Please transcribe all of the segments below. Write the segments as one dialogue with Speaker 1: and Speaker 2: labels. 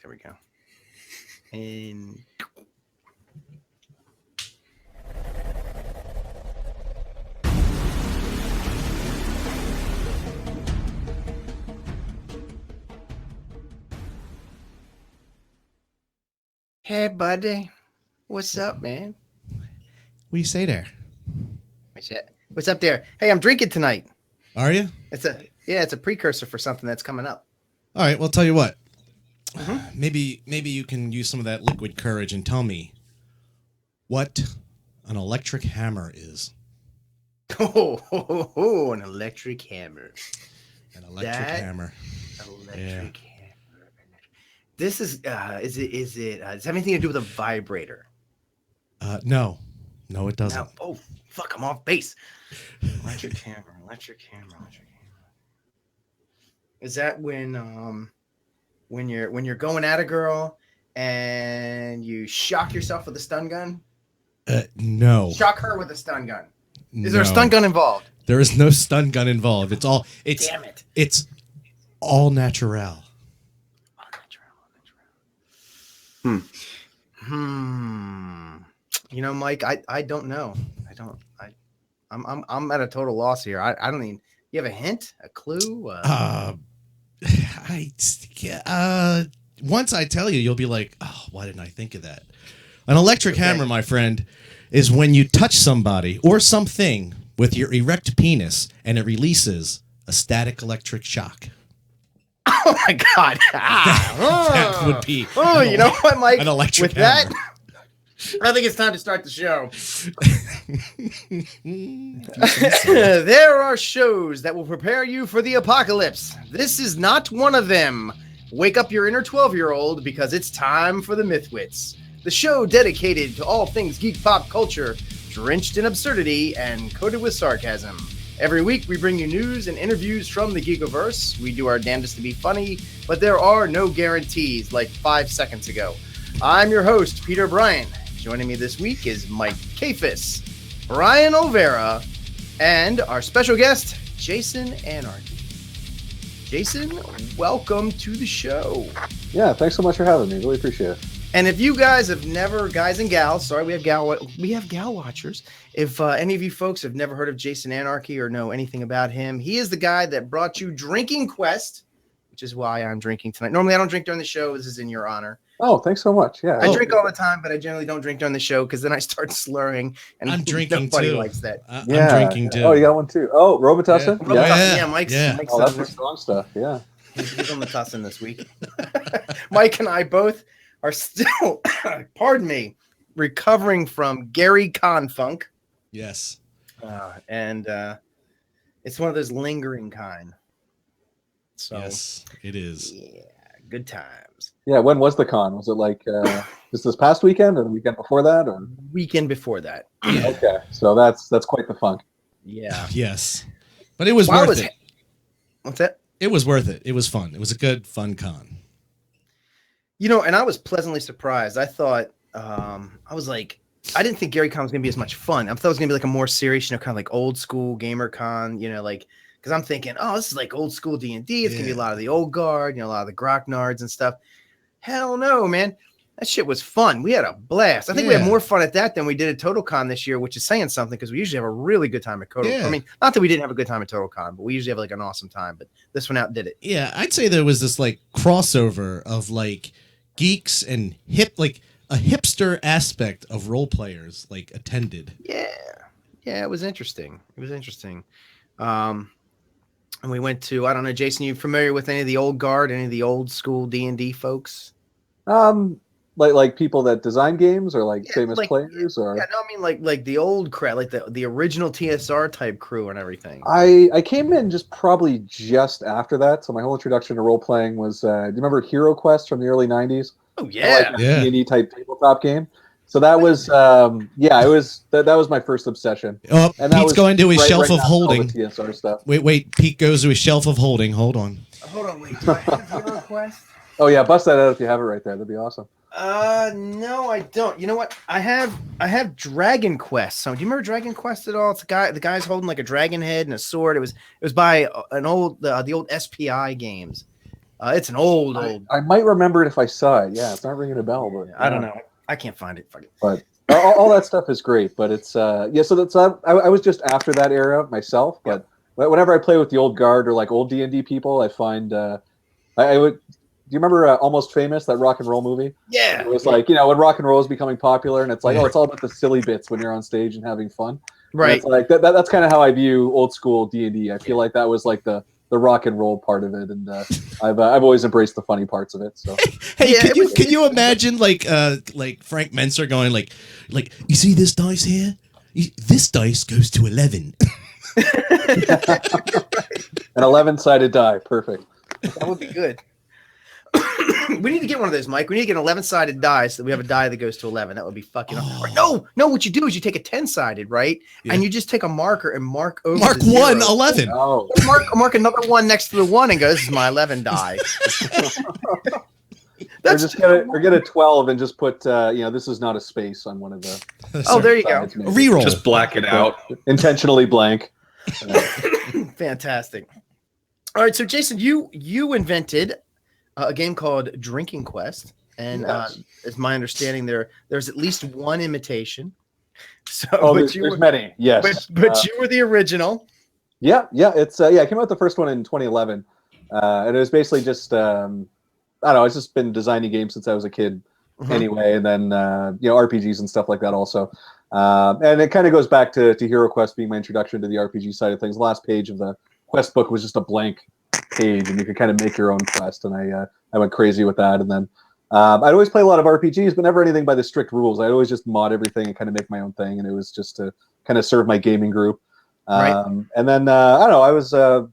Speaker 1: There we go. And hey, buddy, what's up, man?
Speaker 2: What do you say there?
Speaker 1: What's up there? Hey, I'm drinking tonight.
Speaker 2: Are you?
Speaker 1: It's a precursor for something that's coming up.
Speaker 2: All right. Well, tell you what. Maybe you can use some of that liquid courage and tell me what an electric hammer is.
Speaker 1: Oh, an electric hammer.
Speaker 2: An electric hammer.
Speaker 1: Electric hammer. This is does it have anything to do with a vibrator?
Speaker 2: No, it doesn't.
Speaker 1: No. Oh, fuck! I'm off base. Electric hammer. Is that when you're going at a girl and you shock yourself with a stun gun?
Speaker 2: No.
Speaker 1: Shock her with a stun gun. Is there a stun gun involved?
Speaker 2: There is no stun gun involved. Damn it. It's all natural.
Speaker 1: You know, Mike, I don't know. I'm at a total loss here. I don't even. You have a hint, a clue?
Speaker 2: Once I tell you, you'll be like, oh, why didn't I think of that? An electric hammer, my friend, is when you touch somebody or something with your erect penis and it releases a static electric shock.
Speaker 1: Oh my God!
Speaker 2: That would be.
Speaker 1: Oh, you know what, Mike?
Speaker 2: An electric
Speaker 1: with
Speaker 2: hammer.
Speaker 1: That, I think it's time to start the show. There are shows that will prepare you for the apocalypse. This is not one of them. Wake up your inner 12-year-old because it's time for the MythWits, the show dedicated to all things geek pop culture, drenched in absurdity and coated with sarcasm. Every week, we bring you news and interviews from the Geekoverse. We do our damnedest to be funny, but there are no guarantees like 5 seconds ago. I'm your host, Peter Bryan. Joining me this week is Mike Kafis, Brian O'Vera, and our special guest, Jason Anarchy. Jason, welcome to the show.
Speaker 3: Yeah, thanks so much for having me. Really appreciate it.
Speaker 1: And if you guys have never, guys and gals, sorry, we have gal watchers. If any of you folks have never heard of Jason Anarchy or know anything about him, he is the guy that brought you Drinking Quest, which is why I'm drinking tonight. Normally, I don't drink during the show. This is in your honor.
Speaker 3: Oh, thanks so much. Yeah,
Speaker 1: I drink all the time, but I generally don't drink during the show because then I start slurring, and
Speaker 2: I'm drinking
Speaker 1: nobody
Speaker 2: too.
Speaker 1: likes that.
Speaker 2: I'm drinking too.
Speaker 3: Oh, you got one too. Oh, Robitussin?
Speaker 1: Yeah, Mike's
Speaker 3: Oh, that's the strong stuff. Yeah.
Speaker 1: He's on the tussin this week. Mike and I both are still, pardon me, recovering from Gary Con funk.
Speaker 2: Yes.
Speaker 1: And it's one of those lingering kind. So,
Speaker 2: yes, it is.
Speaker 1: Yeah, good times.
Speaker 3: Yeah, when was the con? Was it like just this past weekend or the weekend before that? Or
Speaker 1: weekend before that?
Speaker 3: Okay, so that's quite the funk.
Speaker 1: Yeah.
Speaker 2: Yes, but it was worth it.
Speaker 1: What's that?
Speaker 2: It was worth it. It was fun. It was a good, fun con.
Speaker 1: You know, and I was pleasantly surprised. I thought, I didn't think Gary Con was going to be as much fun. I thought it was going to be like a more serious, kind of like old school gamer con, because I'm thinking, oh, this is like old school D&D. It's going to be a lot of the old guard, a lot of the Grocknards and stuff. Hell no, man. That shit was fun. We had a blast. I think we had more fun at that than we did at TotalCon this year, which is saying something because we usually have a really good time at TotalCon. Yeah. I mean, not that we didn't have a good time at TotalCon, but we usually have like an awesome time. But this one outdid it.
Speaker 2: Yeah, I'd say there was this like crossover of like geeks and like a hipster aspect of role players like attended.
Speaker 1: Yeah, it was interesting. And we went to, I don't know, Jason, you familiar with any of the old guard, any of the old school D&D folks?
Speaker 3: Like people that design games or like famous players or
Speaker 1: I mean like the old crowd, like the original TSR type crew and everything.
Speaker 3: I came in probably just after that, so my whole introduction to role playing was do you remember Hero Quest from the early 90s?
Speaker 1: Oh yeah.
Speaker 3: D&D type tabletop game. So that was it was that was my first obsession.
Speaker 2: Oh, and Pete's going to his shelf of holding.
Speaker 3: TSR stuff.
Speaker 2: Wait, Pete goes to his shelf of holding. Hold on,
Speaker 1: wait. Do I have Hero Quest?
Speaker 3: Oh yeah, bust that out if you have it right there. That'd be awesome.
Speaker 1: No, I don't. You know what? I have Dragon Quest. So do you remember Dragon Quest at all? It's the guy's holding like a dragon head and a sword. It was by the old SPI games. It's an old.
Speaker 3: I might remember it if I saw it. Yeah, it's not ringing a bell, but
Speaker 1: I don't know. I can't find it. Fuck it.
Speaker 3: But all that stuff is great. But it's yeah. So that's I was just after that era myself. But whenever I play with the old guard or like old D&D people, I find I would. Do you remember Almost Famous, that rock and roll movie?
Speaker 1: Yeah.
Speaker 3: It was like, you know, when rock and roll is becoming popular, and it's like, oh, it's all about the silly bits when you're on stage and having fun.
Speaker 1: Right.
Speaker 3: And it's like that's kind of how I view old school D&D. I feel like that was like the rock and roll part of it, and I've always embraced the funny parts of it. So
Speaker 2: hey, can you imagine like Frank Menser going like you see this dice here? This dice goes to 11.
Speaker 3: An 11-sided die, perfect.
Speaker 1: That would be good. We need to get one of those, Mike. We need to get an 11-sided die so that we have a die that goes to 11. That would be fucking awesome. No, what you do is you take a 10-sided, right? Yeah. And you just take a marker and mark over
Speaker 2: Mark 1, 11.
Speaker 3: Oh.
Speaker 1: Mark another one next to the 1 and go, this is my 11 die.
Speaker 3: Or get a 12 and just put, this is not a space on one of the...
Speaker 1: Oh, there you go.
Speaker 2: Reroll.
Speaker 4: Just black it out.
Speaker 3: Intentionally blank.
Speaker 1: Fantastic. All right, so Jason, you invented a game called Drinking Quest, and it's my understanding there's at least one imitation. So,
Speaker 3: there's many, yes.
Speaker 1: But you were the original.
Speaker 3: Yeah, it's I came out with the first one in 2011, and it was basically just I don't know, I've just been designing games since I was a kid, anyway, and then RPGs and stuff like that also, and it kind of goes back to Hero Quest being my introduction to the RPG side of things. The last page of the quest book was just a blank page, and you could kind of make your own quest, and I went crazy with that. And then I'd always play a lot of RPGs, but never anything by the strict rules. I'd always just mod everything and kind of make my own thing, and it was just to kind of serve my gaming group.
Speaker 1: Right.
Speaker 3: And then I don't know,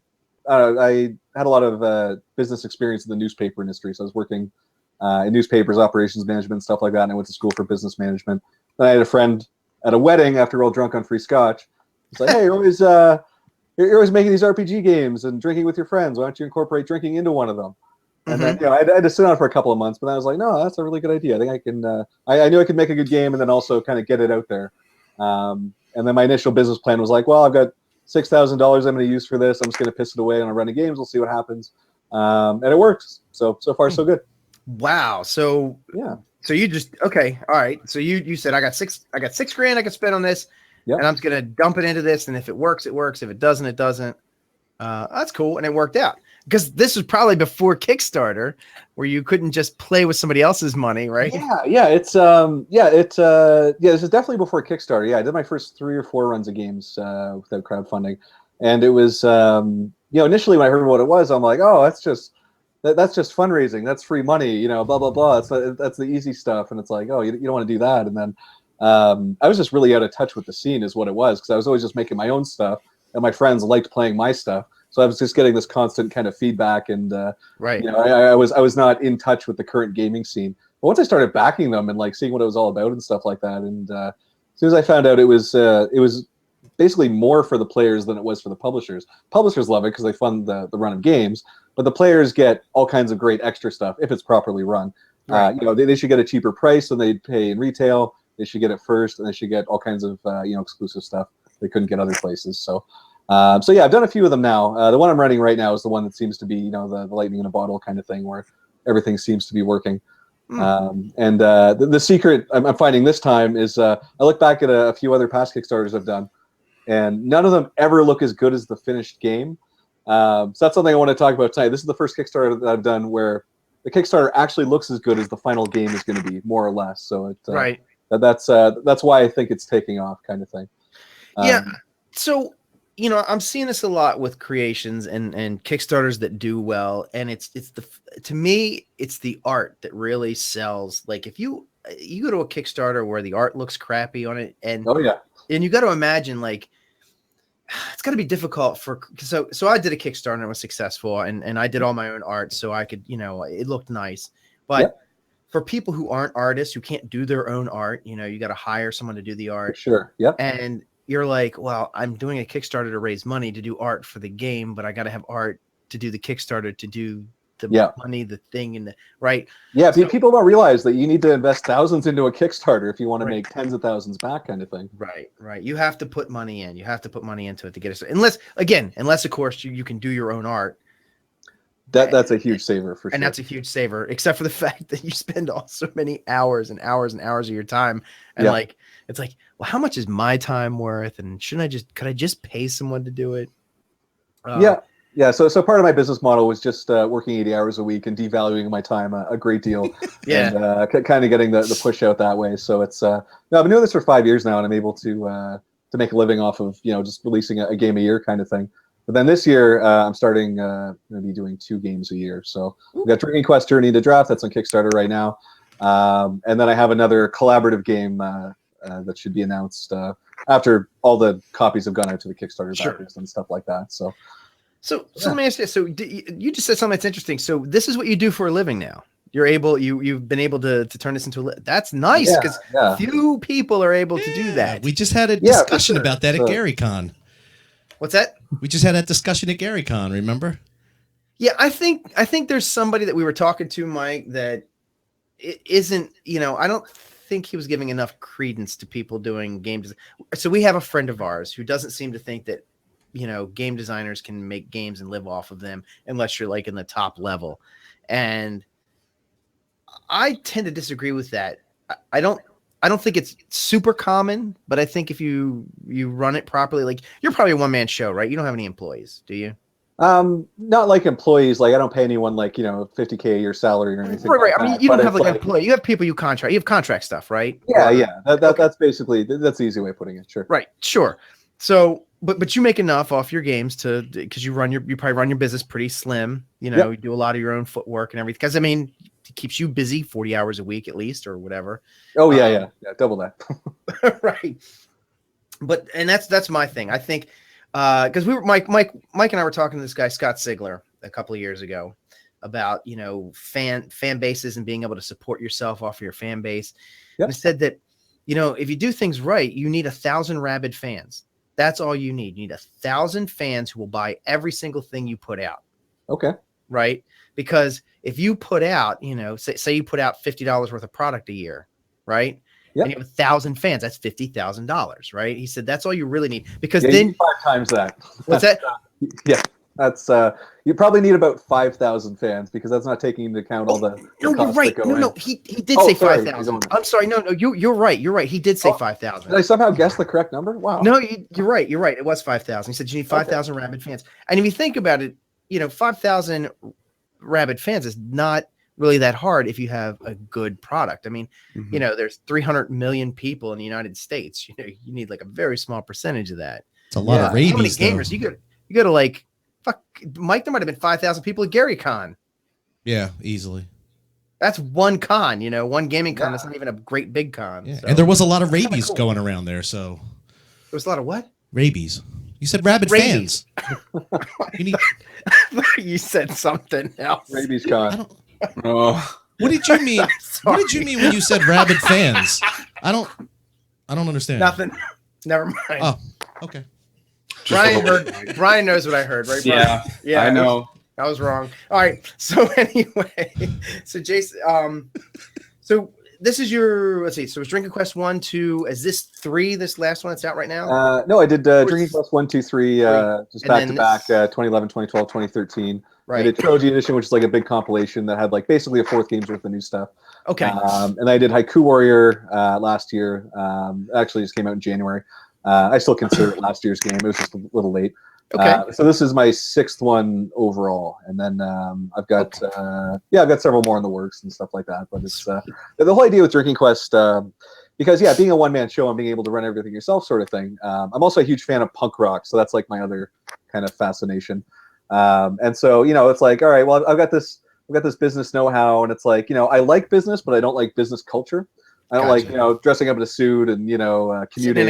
Speaker 3: I had a lot of business experience in the newspaper industry, so I was working in newspapers, operations management, stuff like that, and I went to school for business management. Then I had a friend at a wedding after we're all drunk on free scotch. It's like, hey, you're always making these RPG games and drinking with your friends. Why don't you incorporate drinking into one of them? And then I had to sit on it for a couple of months, but then I was like, no, that's a really good idea. I think I can. I knew I could make a good game, and then also kind of get it out there. And then my initial business plan was like, well, I've got $6,000 I'm going to use for this. I'm just going to piss it away on a run of games. We'll see what happens. And it works. So far so good.
Speaker 1: Wow. So
Speaker 3: yeah.
Speaker 1: So you just okay. All right. So you said I got $6,000 I could spend on this. Yep. And I'm just going to dump it into this. And if it works, it works. If it doesn't, it doesn't. That's cool. And it worked out because this was probably before Kickstarter where you couldn't just play with somebody else's money, right?
Speaker 3: Yeah. This is definitely before Kickstarter. Yeah. I did my first 3 or 4 runs of games without crowdfunding. And it was, initially when I heard what it was, I'm like, oh, that's just fundraising. That's free money, blah, blah, blah. That's the easy stuff. And it's like, oh, you don't want to do that. And then, I was just really out of touch with the scene is what it was, because I was always just making my own stuff and my friends liked playing my stuff, so I was just getting this constant kind of feedback, and
Speaker 1: right.
Speaker 3: I was not in touch with the current gaming scene. But once I started backing them and like seeing what it was all about and stuff like that, and as soon as I found out it was basically more for the players than it was for the publishers. Publishers love it because they fund the run of games, but the players get all kinds of great extra stuff if it's properly run. Right. They should get a cheaper price than they'd pay in retail. They should get it first, and they should get all kinds of exclusive stuff they couldn't get other places. So I've done a few of them now. The one I'm running right now is the one that seems to be the lightning in a bottle kind of thing, where everything seems to be working. The secret I'm finding this time is I look back at a few other past Kickstarters I've done, and none of them ever look as good as the finished game. So that's something I want to talk about tonight. This is the first Kickstarter that I've done where the Kickstarter actually looks as good as the final game is going to be, more or less. So
Speaker 1: right.
Speaker 3: That's why I think it's taking off, kind of thing.
Speaker 1: Yeah. So, I'm seeing this a lot with creations and Kickstarters that do well. And to me, it's the art that really sells. Like if you go to a Kickstarter where the art looks crappy on it, and you got to imagine like, it's got to be difficult so I did a Kickstarter and it was successful, and I did all my own art. So I could, it looked nice, but for people who aren't artists, who can't do their own art, you got to hire someone to do the art.
Speaker 3: For sure. Yep.
Speaker 1: And you're like, well, I'm doing a Kickstarter to raise money to do art for the game, but I got to have art to do the Kickstarter to do the money, the thing, and right.
Speaker 3: Yeah. So, people don't realize that you need to invest thousands into a Kickstarter if you want to make tens of thousands back, kind of thing.
Speaker 1: Right. You have to put money in. You have to put money into it to get it. Unless of course you can do your own art.
Speaker 3: That's a huge saver for sure.
Speaker 1: And that's a huge saver, except for the fact that you spend all so many hours and hours and hours of your time. And like, it's like, well, how much is my time worth? And could I just pay someone to do it?
Speaker 3: Yeah. So part of my business model was just working 80 hours a week and devaluing my time a great deal. And kind of getting the push out that way. So it's, I've been doing this for 5 years now, and I'm able to make a living off of, just releasing a game a year kind of thing. But then this year, I'm starting going to be doing 2 games a year. So we've got Drinking Quest Journey to Draft. That's on Kickstarter right now. And then I have another collaborative game that should be announced after all the copies have gone out to the Kickstarter backers and stuff like that. So
Speaker 1: let me ask you. So you just said something that's interesting. So this is what you do for a living now. You've been able to turn this into that's nice, because few people are able to do that.
Speaker 2: We just had a discussion about that at GaryCon.
Speaker 1: What's that?
Speaker 2: We just had that discussion at GaryCon, remember?
Speaker 1: Yeah, I think there's somebody that we were talking to, Mike, that it isn't, I don't think he was giving enough credence to people doing game design. So we have a friend of ours who doesn't seem to think that, game designers can make games and live off of them unless you're like in the top level. And I tend to disagree with that. I don't think it's super common, but I think if you run it properly, like you're probably a one-man show, right? You don't have any employees, do you?
Speaker 3: Not like employees. Like I don't pay anyone like, $50K a year salary or anything.
Speaker 1: Right.
Speaker 3: Like
Speaker 1: I mean, you don't have like an employee. You have people you contract. You have contract stuff, right?
Speaker 3: Yeah. That's basically, that's the easy way of putting it. Sure.
Speaker 1: Right. Sure. So, but you make enough off your games because you probably run your business pretty slim. You do a lot of your own footwork and everything. Because I mean, it keeps you busy 40 hours a week at least, or whatever.
Speaker 3: Oh yeah, double that.
Speaker 1: Right. But that's my thing. I think because we were Mike and I were talking to this guy Scott Sigler a couple of years ago about fan bases and being able to support yourself off of your fan base. And I said that if you do things right, you need 1,000 rabid fans. That's all you need. You need 1,000 fans who will buy every single thing you put out.
Speaker 3: Okay.
Speaker 1: Right. Because if you put out, say you put out $50 worth of product a year, right? Yep. And you have 1,000 fans, that's $50,000, right? He said that's all you really need, because then
Speaker 3: 5 times that.
Speaker 1: What's that?
Speaker 3: That's you probably need about 5,000 fans, because that's not taking into account all the
Speaker 1: no, you're right. No, he did say 5,000. I'm sorry. No, you're right. You're right. He did say 5,000.
Speaker 3: Did I somehow guess the correct number? Wow.
Speaker 1: No, you're right. You're right. It was 5,000. He said you need 5,000 rabid fans. And if you think about it, 5,000 rabid fans is not really that hard if you have a good product. I mean, there's 300 million people in the United States. You need like a very small percentage of that.
Speaker 2: It's a lot of rabies.
Speaker 1: How many gamers? You go to like, fuck, Mike, there might have been 5,000 people at GaryCon.
Speaker 2: Yeah, easily.
Speaker 1: That's one con, one gaming con. That's not even a great big con.
Speaker 2: Yeah.
Speaker 1: So.
Speaker 2: And there was a lot of rabies going around there. So
Speaker 1: there was a lot of what?
Speaker 2: Rabies. You said rabid fans.
Speaker 1: You said something else.
Speaker 3: Rabies con.
Speaker 2: What did you mean? What did you mean when you said rabid fans? I don't understand.
Speaker 1: Nothing. Never mind.
Speaker 2: Oh, okay.
Speaker 1: Brian knows what I heard, right, Brian?
Speaker 4: Yeah, I know.
Speaker 1: I was wrong. All right. So anyway, so Jason, so this is your, let's see. So it's Drinking Quest 1, 2. Is this 3? This last one that's out right now?
Speaker 3: No, I did Drinking Quest 1, 2, 3, just back to back, 2011, 2012, 2013. Right. I did Trilogy Edition, which is like a big compilation that had like basically a 4th game's worth of new stuff.
Speaker 1: Okay.
Speaker 3: And I did Haiku Warrior last year. Actually, just came out in January. I still consider it last year's game. It was just a little late.
Speaker 1: Okay.
Speaker 3: So this is my 6th one overall, and then I've got I've got several more in the works and stuff like that. But it's the whole idea with Drinking Quest, because being a one-man show and being able to run everything yourself, sort of thing. I'm also a huge fan of punk rock, so that's like my other kind of fascination. And so it's like, all right, well, I've got this business know-how, and it's like I like business, but I don't like business culture. I don't like dressing up in a suit and commuting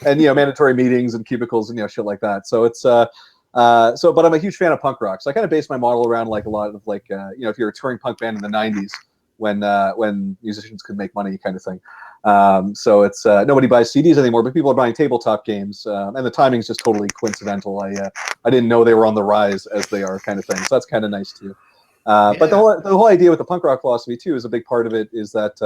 Speaker 3: and mandatory meetings and cubicles and shit like that. So it's but I'm a huge fan of punk rock. So I kind of base my model around like a lot of like if you're a touring punk band in the 90s when musicians could make money, kind of thing. So it's nobody buys CDs anymore, but people are buying tabletop games, and the timing's just totally coincidental. I didn't know they were on the rise as they are, kind of thing. So that's kind of nice too. But the whole idea with the punk rock philosophy too is a big part of it is that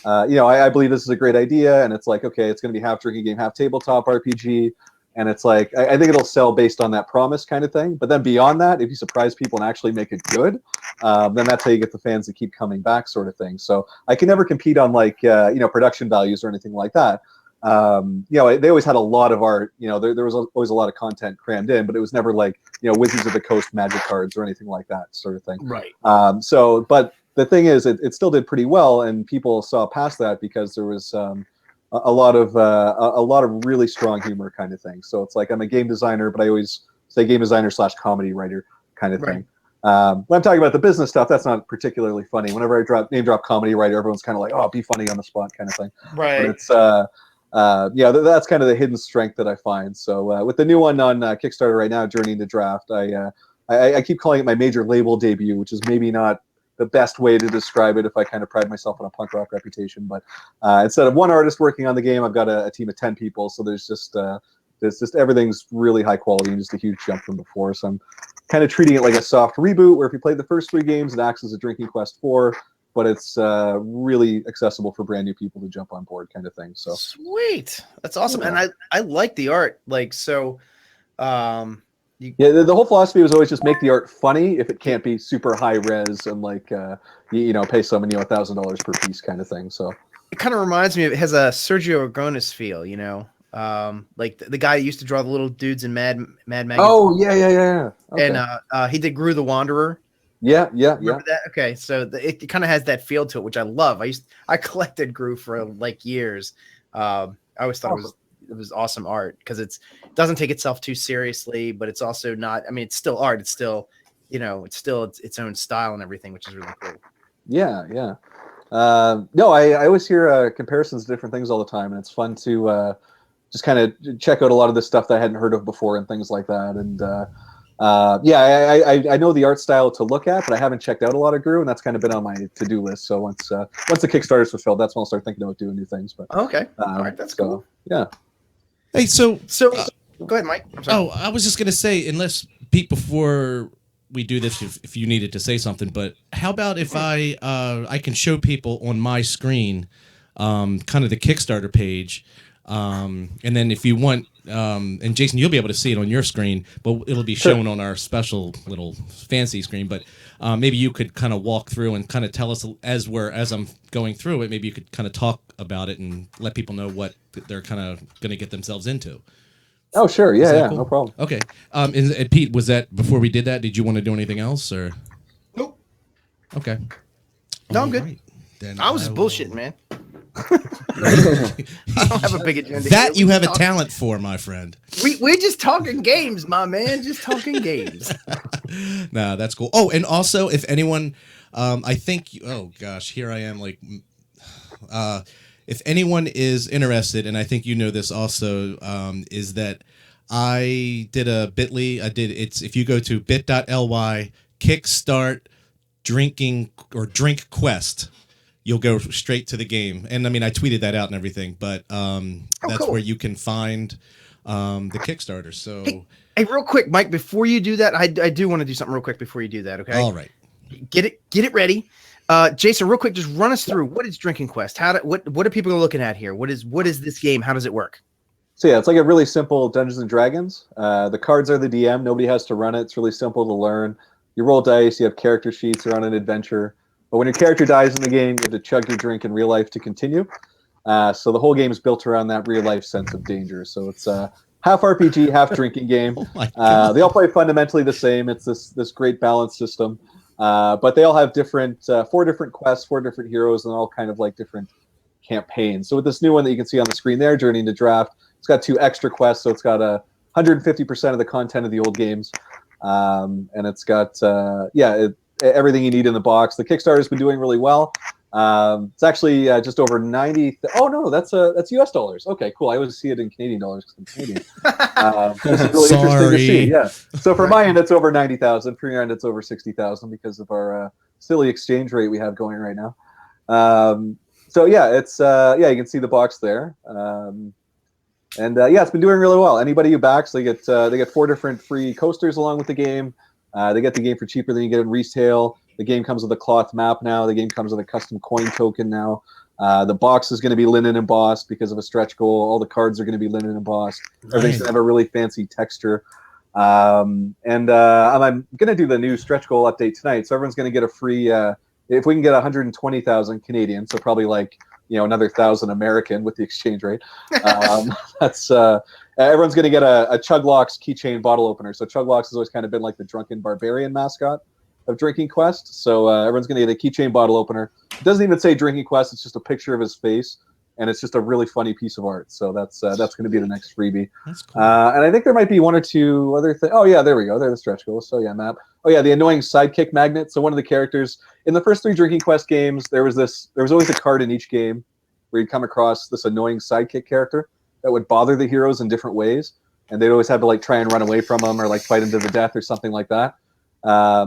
Speaker 3: I believe this is a great idea, and it's like, okay, it's going to be half drinking game, half tabletop RPG, And it's like, I think it'll sell based on that promise kind of thing. But then beyond that, if you surprise people and actually make it good, then that's how you get the fans to keep coming back, sort of thing. So I can never compete on like, production values or anything like that. They always had a lot of art, there was always a lot of content crammed in, but it was never like, Wizards of the Coast magic cards or anything like that sort of thing.
Speaker 1: Right.
Speaker 3: But the thing is, it still did pretty well, and people saw past that because there was a lot of really strong humor kind of thing. So it's like, I'm a game designer, but I always say game designer / comedy writer kind of thing. When I'm talking about the business stuff, that's not particularly funny. Whenever I name drop comedy writer, everyone's kind of like, oh, be funny on the spot kind of thing.
Speaker 1: Right.
Speaker 3: But it's that's kind of the hidden strength that I find. So with the new one on Kickstarter right now, Journey to Draft, I keep calling it my major label debut, which is maybe not the best way to describe it if I kind of pride myself on a punk rock reputation. But instead of one artist working on the game, I've got a team of 10 people. So there's just everything's really high quality and just a huge jump from before. So I'm kind of treating it like a soft reboot, where if you played the first 3 games, it acts as a Drinking Quest 4, but it's really accessible for brand new people to jump on board, kind of thing. So
Speaker 1: sweet, that's awesome. Yeah. And I like the art, like, so the
Speaker 3: whole philosophy was always just make the art funny if it can't be super high res and like pay someone $1,000 per piece kind of thing. So
Speaker 1: it kind of reminds me of, it has a Sergio Aragonés feel, like the guy who used to draw the little dudes in Mad Magazine.
Speaker 3: Oh yeah. Okay.
Speaker 1: And he did Gru the Wanderer.
Speaker 3: Yeah.
Speaker 1: Remember that? Okay, so it kind of has that feel to it, which I love. I collected Gru for like years. I always thought it was awesome art because it doesn't take itself too seriously, but it's also not. I mean, it's still art. It's still, it's still its own style and everything, which is really cool.
Speaker 3: Yeah. No, I always hear comparisons to different things all the time, and it's fun to just kind of check out a lot of the stuff that I hadn't heard of before and things like that. And I know the art style to look at, but I haven't checked out a lot of Gru, and that's kind of been on my to-do list. So once the Kickstarter's fulfilled, that's when I'll start thinking about doing new things. But
Speaker 1: okay, all right, that's cool.
Speaker 3: Yeah.
Speaker 2: Hey, so
Speaker 1: go ahead, Mike. I'm sorry.
Speaker 2: Oh, I was just gonna say, unless Pete, before we do this, if you needed to say something, but how about if I can show people on my screen, kind of the Kickstarter page, and then if you want, and Jason, you'll be able to see it on your screen, but it'll be shown on our special little fancy screen. But maybe you could kind of walk through and kind of tell us as I'm going through it. Maybe you could kind of talk about it and let people know what they're kind of going to get themselves into.
Speaker 3: Oh, sure. Yeah,
Speaker 2: cool?
Speaker 3: No problem.
Speaker 2: Okay. And Pete, was that before we did that? Did you want to do anything else, or?
Speaker 1: Nope.
Speaker 2: Okay.
Speaker 1: No, I'm good.
Speaker 2: Right. Then
Speaker 1: I was just bullshitting, man. I don't have a big agenda.
Speaker 2: That you have a talent for, my friend.
Speaker 1: We're just talking games, my man. Just talking games.
Speaker 2: No, that's cool. Oh, and also, if anyone, I think, oh gosh, here I am, like, if anyone is interested, and I think you know this also, is that I did a Bitly. It's if you go to bit.ly kickstart drinking or drink quest, you'll go straight to the game. And I mean, I tweeted that out and everything, but that's cool. Where you can find the Kickstarter. So
Speaker 1: hey, real quick, Mike, before you do that, I do want to do something real quick before you do that. Okay.
Speaker 2: All right.
Speaker 1: Get it ready. Jason, real quick, just run us through what is Drinking Quest? What are people looking at here? What is this game? How does it work?
Speaker 3: So yeah, it's like a really simple Dungeons and Dragons. The cards are the DM. Nobody has to run it. It's really simple to learn. You roll dice. You have character sheets. You're on an adventure. But when your character dies in the game, you have to chug your drink in real life to continue. So the whole game is built around that real life sense of danger. So it's half RPG, half drinking game. They all play fundamentally the same. It's this great balance system. But they all have four different quests, 4 different heroes, and all kind of like different campaigns. So with this new one that you can see on the screen there, Journey to Draft, it's got 2 extra quests. So it's got 150% of the content of the old games. And it's got, everything you need in the box. The Kickstarter's been doing really well. It's actually just over 90. Oh no, that's US dollars. Okay, cool. I always see it in Canadian dollars because I'm Canadian. This is really interesting to see. Yeah. So for my end, it's over 90,000. For your end, it's over 60,000 because of our silly exchange rate we have going right now. So yeah, it's you can see the box there. It's been doing really well. Anybody who backs, they get 4 different free coasters along with the game. They get the game for cheaper than you get in retail. The game comes with a cloth map now. The game comes with a custom coin token now. The box is going to be linen embossed because of a stretch goal. All the cards are going to be linen embossed. Everything's going to have a really fancy texture. I'm going to do the new stretch goal update tonight. So everyone's going to get a free, if we can get 120,000 Canadian, so probably like, another 1,000 American with the exchange rate. That's everyone's going to get a Chuglocks keychain bottle opener. So Chuglocks has always kind of been like the drunken barbarian mascot of Drinking Quest. So everyone's going to get a keychain bottle opener. It doesn't even say Drinking Quest. It's just a picture of his face. And it's just a really funny piece of art. So that's going to be the next freebie.
Speaker 2: That's cool.
Speaker 3: And I think there might be one or two other things. Oh, yeah, there we go. There's the stretch goals. So, yeah, map. Oh, yeah, the annoying sidekick magnet. So one of the characters in the first 3 Drinking Quest games, there was always a card in each game where you'd come across this annoying sidekick character that would bother the heroes in different ways. And they'd always have to like try and run away from him or like fight him to the death or something like that.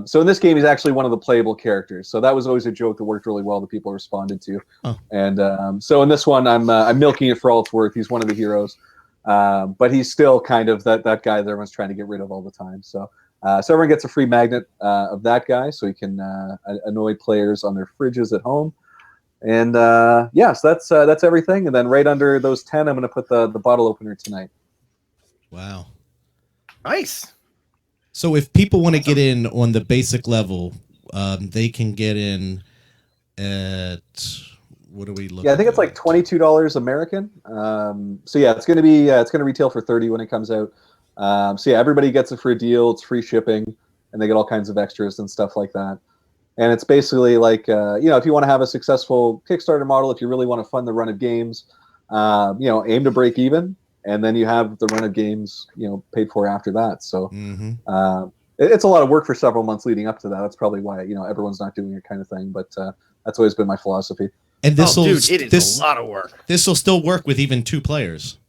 Speaker 3: So in this game, he's actually one of the playable characters. So that was always a joke that worked really well that people responded to.
Speaker 2: Oh.
Speaker 3: And so in this one, I'm milking it for all it's worth. He's one of the heroes, but he's still kind of that guy that everyone's trying to get rid of all the time. So everyone gets a free magnet of that guy, so he can annoy players on their fridges at home. And so that's everything. And then right under those 10, I'm going to put the bottle opener tonight.
Speaker 2: Wow.
Speaker 1: Nice.
Speaker 2: So if people want to get in on the basic level, they can get in at, what do we look?
Speaker 3: Yeah, I think it's like $22 American. So yeah, it's going to retail for $30 when it comes out. So yeah, everybody gets it for a deal. It's free shipping, and they get all kinds of extras and stuff like that. And it's basically like, if you want to have a successful Kickstarter model, if you really want to fund the run of games, aim to break even. And then you have the run of games, paid for after that. So it's a lot of work for several months leading up to that. That's probably why, everyone's not doing it kind of thing. But that's always been my philosophy.
Speaker 2: And
Speaker 1: it is a lot of work.
Speaker 2: This will still work with even 2 players.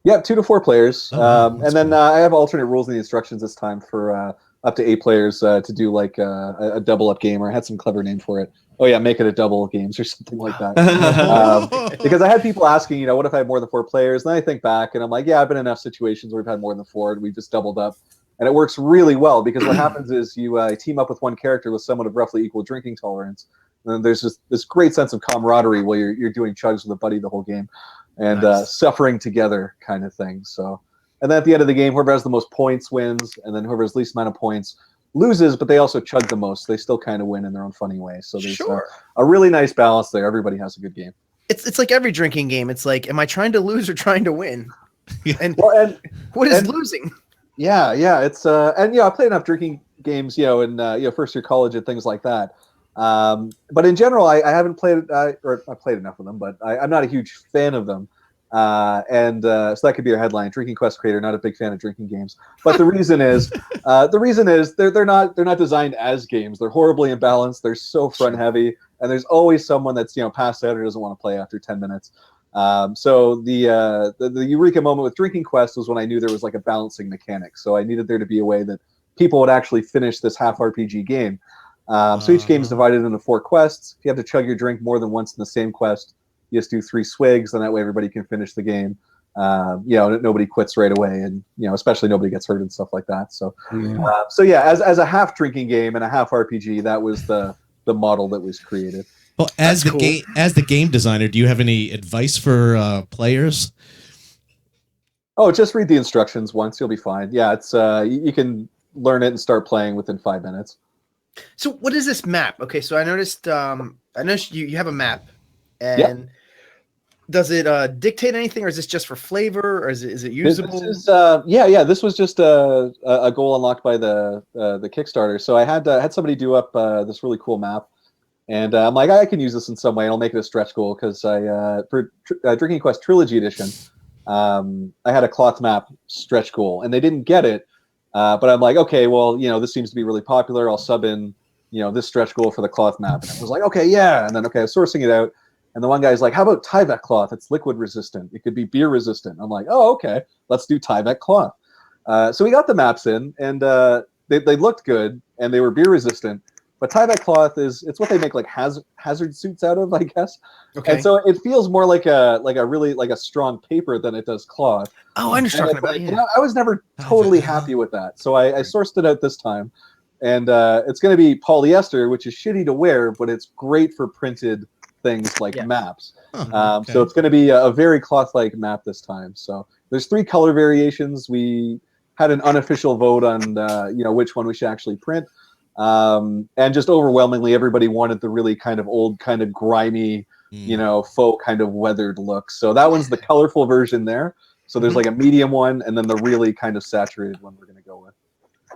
Speaker 3: Yeah, 2 to 4 players. And then
Speaker 2: cool.
Speaker 3: I have alternate rules in the instructions this time for up to 8 players to do like a double up game, or I had some clever name for it. Oh yeah, make it a double games or something like that. Because I had people asking, what if I had more than 4 players? And then I think back and I'm like, yeah, I've been in enough situations where we've had more than 4 and we just doubled up. And it works really well because what happens is you team up with one character with someone of roughly equal drinking tolerance. And then there's just this great sense of camaraderie while you're doing chugs with a buddy the whole game and suffering together kind of thing. So, and then at the end of the game, whoever has the most points wins, and then whoever has least amount of points loses, but they also chug the most. They still kind of win in their own funny way. So there's a really nice balance there. Everybody has a good game.
Speaker 1: It's like every drinking game. It's like, am I trying to lose or trying to win? And what is losing?
Speaker 3: Yeah. It's I played enough drinking games, in first year college and things like that. But in general, I haven't played, or I played enough of them, but I'm not a huge fan of them. So that could be our headline: Drinking Quest creator, not a big fan of drinking games. But the reason is, they're not designed as games. They're horribly imbalanced. They're so front heavy, and there's always someone that's passed out or doesn't want to play after 10 minutes. So the eureka moment with Drinking Quest was when I knew there was like a balancing mechanic. So I needed there to be a way that people would actually finish this half RPG game. So each game is divided into 4 quests. If you have to chug your drink more than once in the same quest, you just do 3 swigs, and that way everybody can finish the game. Nobody quits right away, and especially nobody gets hurt and stuff like that. So, as a half drinking game and a half RPG, that was the model that was created.
Speaker 2: Well, as the game designer, do you have any advice for players?
Speaker 3: Oh, just read the instructions once; you'll be fine. Yeah, it's you can learn it and start playing within 5 minutes.
Speaker 1: So, what is this map? Okay, so I noticed you have a map, and does it dictate anything, or is this just for flavor, or is it usable? This is, this was just a goal unlocked by the Kickstarter. So I had somebody do up this really cool map, and I'm like, I can use this in some way, and I'll make it a stretch goal because for Drinking Quest Trilogy Edition, I had a cloth map stretch goal, and they didn't get it. But I'm like, okay, well, this seems to be really popular. I'll sub in, this stretch goal for the cloth map. And I was like, okay, yeah. And then, I was sourcing it out. And the one guy's like, how about Tyvek cloth? It's liquid resistant. It could be beer resistant. I'm like, oh, okay, let's do Tyvek cloth. So we got the maps in, and they looked good, and they were beer resistant. But Tyvek cloth it's what they make like hazard suits out of, I guess. Okay. And so it feels more like a really like a strong paper than it does cloth. Oh, I understand what you're talking about.
Speaker 3: I was never totally happy with that. So I sourced it out this time. And it's going to be polyester, which is shitty to wear, but it's great for printed things like maps.
Speaker 2: Okay.
Speaker 3: So it's going to be a very cloth-like map this time. So there's 3 color variations. We had an unofficial vote on which one we should actually print, and just overwhelmingly everybody wanted the really kind of old, kind of grimy, faux kind of weathered look. So that one's the colorful version there. So there's like a medium one, and then the really kind of saturated one we're going to go with.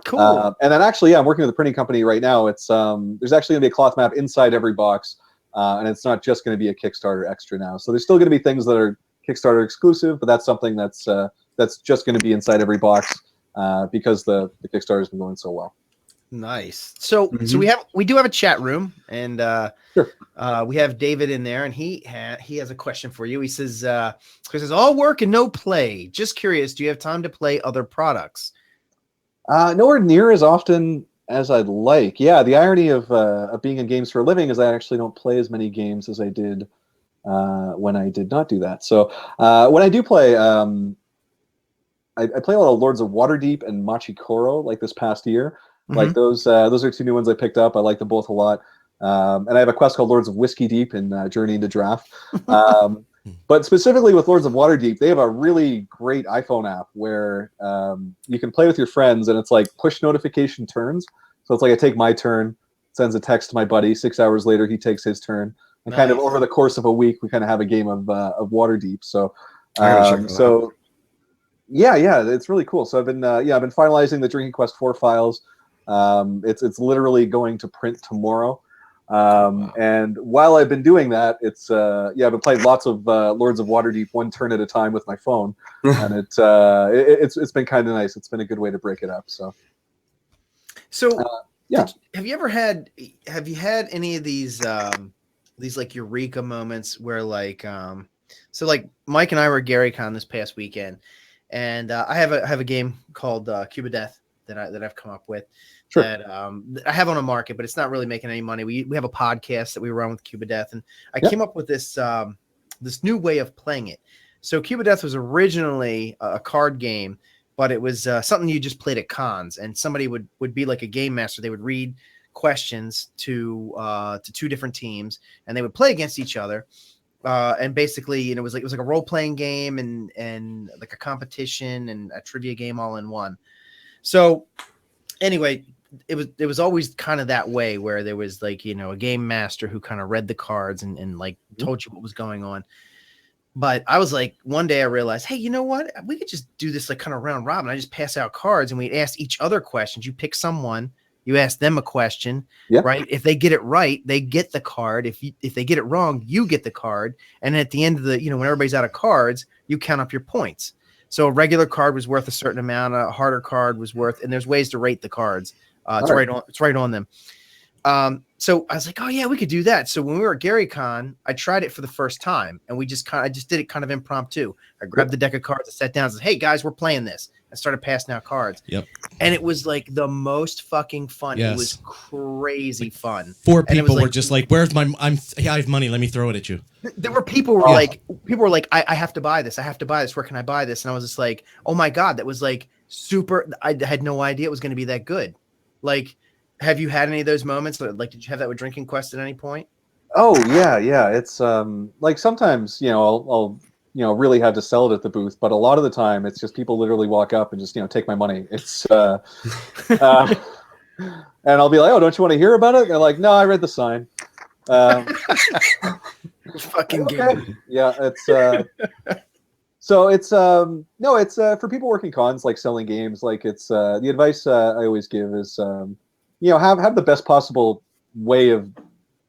Speaker 1: Cool.
Speaker 3: And then actually, I'm working with a printing company right now. It's there's actually going to be a cloth map inside every box, and it's not just going to be a Kickstarter extra now. So there's still going to be things that are Kickstarter exclusive, but that's something that's just going to be inside every box because the Kickstarter has been going so well.
Speaker 1: Nice. So we do have a chat room, and we have David in there, and he has a question for you. He says, all work and no play. Just curious, do you have time to play other products?
Speaker 3: Nowhere near as often as I'd like. Yeah, the irony of being in games for a living is I actually don't play as many games as I did when I did not do that. So when I do play, I play a lot of Lords of Waterdeep and Machikoro like this past year. Like those are 2 new ones I picked up. I like them both a lot. And I have a quest called Lords of Whiskey Deep and Journey into Draft. But specifically with Lords of Waterdeep, they have a really great iPhone app where you can play with your friends, and it's like push notification turns. So it's like I take my turn, sends a text to my buddy. 6 hours later, he takes his turn, and kind of over the course of a week, we kind of have a game of Waterdeep. So, yeah, it's really cool. So I've been finalizing the Drinking Quest 4 files. It's literally going to print tomorrow. And while I've been doing that, I've been playing lots of Lords of Waterdeep 1 turn at a time with my phone, and it's been kind of nice. It's been a good way to break it up. So
Speaker 1: have you had any of these like eureka moments where like Mike and I were at GaryCon this past weekend, and I have a game called Cube of Death that I've come up with. Sure. That I have on a market, but it's not really making any money. We have a podcast that we run with Cube of Death, and I came up with this this new way of playing it. So Cube of Death was originally a card game, but it was something you just played at cons, and somebody would be like a game master. They would read questions to 2 different teams, and they would play against each other. And basically, it was like a role playing game and like a competition and a trivia game all in one. So anyway, it was always kind of that way where there was like, a game master who kind of read the cards and like told you what was going on. But I was like, one day I realized, hey, you know what? We could just do this like kind of round robin. I just pass out cards and we ask each other questions. You pick someone, you ask them a question, right? If they get it right, they get the card. If they get it wrong, you get the card. And at the end of the, when everybody's out of cards, you count up your points. So a regular card was worth a certain amount, a harder card was worth, and there's ways to rate the cards. It's right on them. So I was like, oh yeah, we could do that. So when we were at GaryCon, I tried it for the first time, and I just did it kind of impromptu. I grabbed the deck of cards, I sat down, and said, hey guys, we're playing this. I started passing out cards. Yep. And it was like the most fucking fun. Yes. It was crazy fun.
Speaker 2: 4 people were just like, where's my, I have money. Let me throw it at you.
Speaker 1: There were people who were like, I have to buy this. I have to buy this. Where can I buy this? And I was just like, oh my God, that was like super. I had no idea it was going to be that good. Like, have you had any of those moments? Like, did you have that with Drinking Quest at any point?
Speaker 3: Oh yeah. It's like sometimes, I'll really have to sell it at the booth, but a lot of the time it's just people literally walk up and just, take my money. It's, and I'll be like, oh, don't you want to hear about it? And they're like, no, I read the sign.
Speaker 1: Fucking
Speaker 3: okay. Game. Yeah. It's, so it's, no, it's, for people working cons, like selling games, like it's, the advice I always give is, have the best possible way of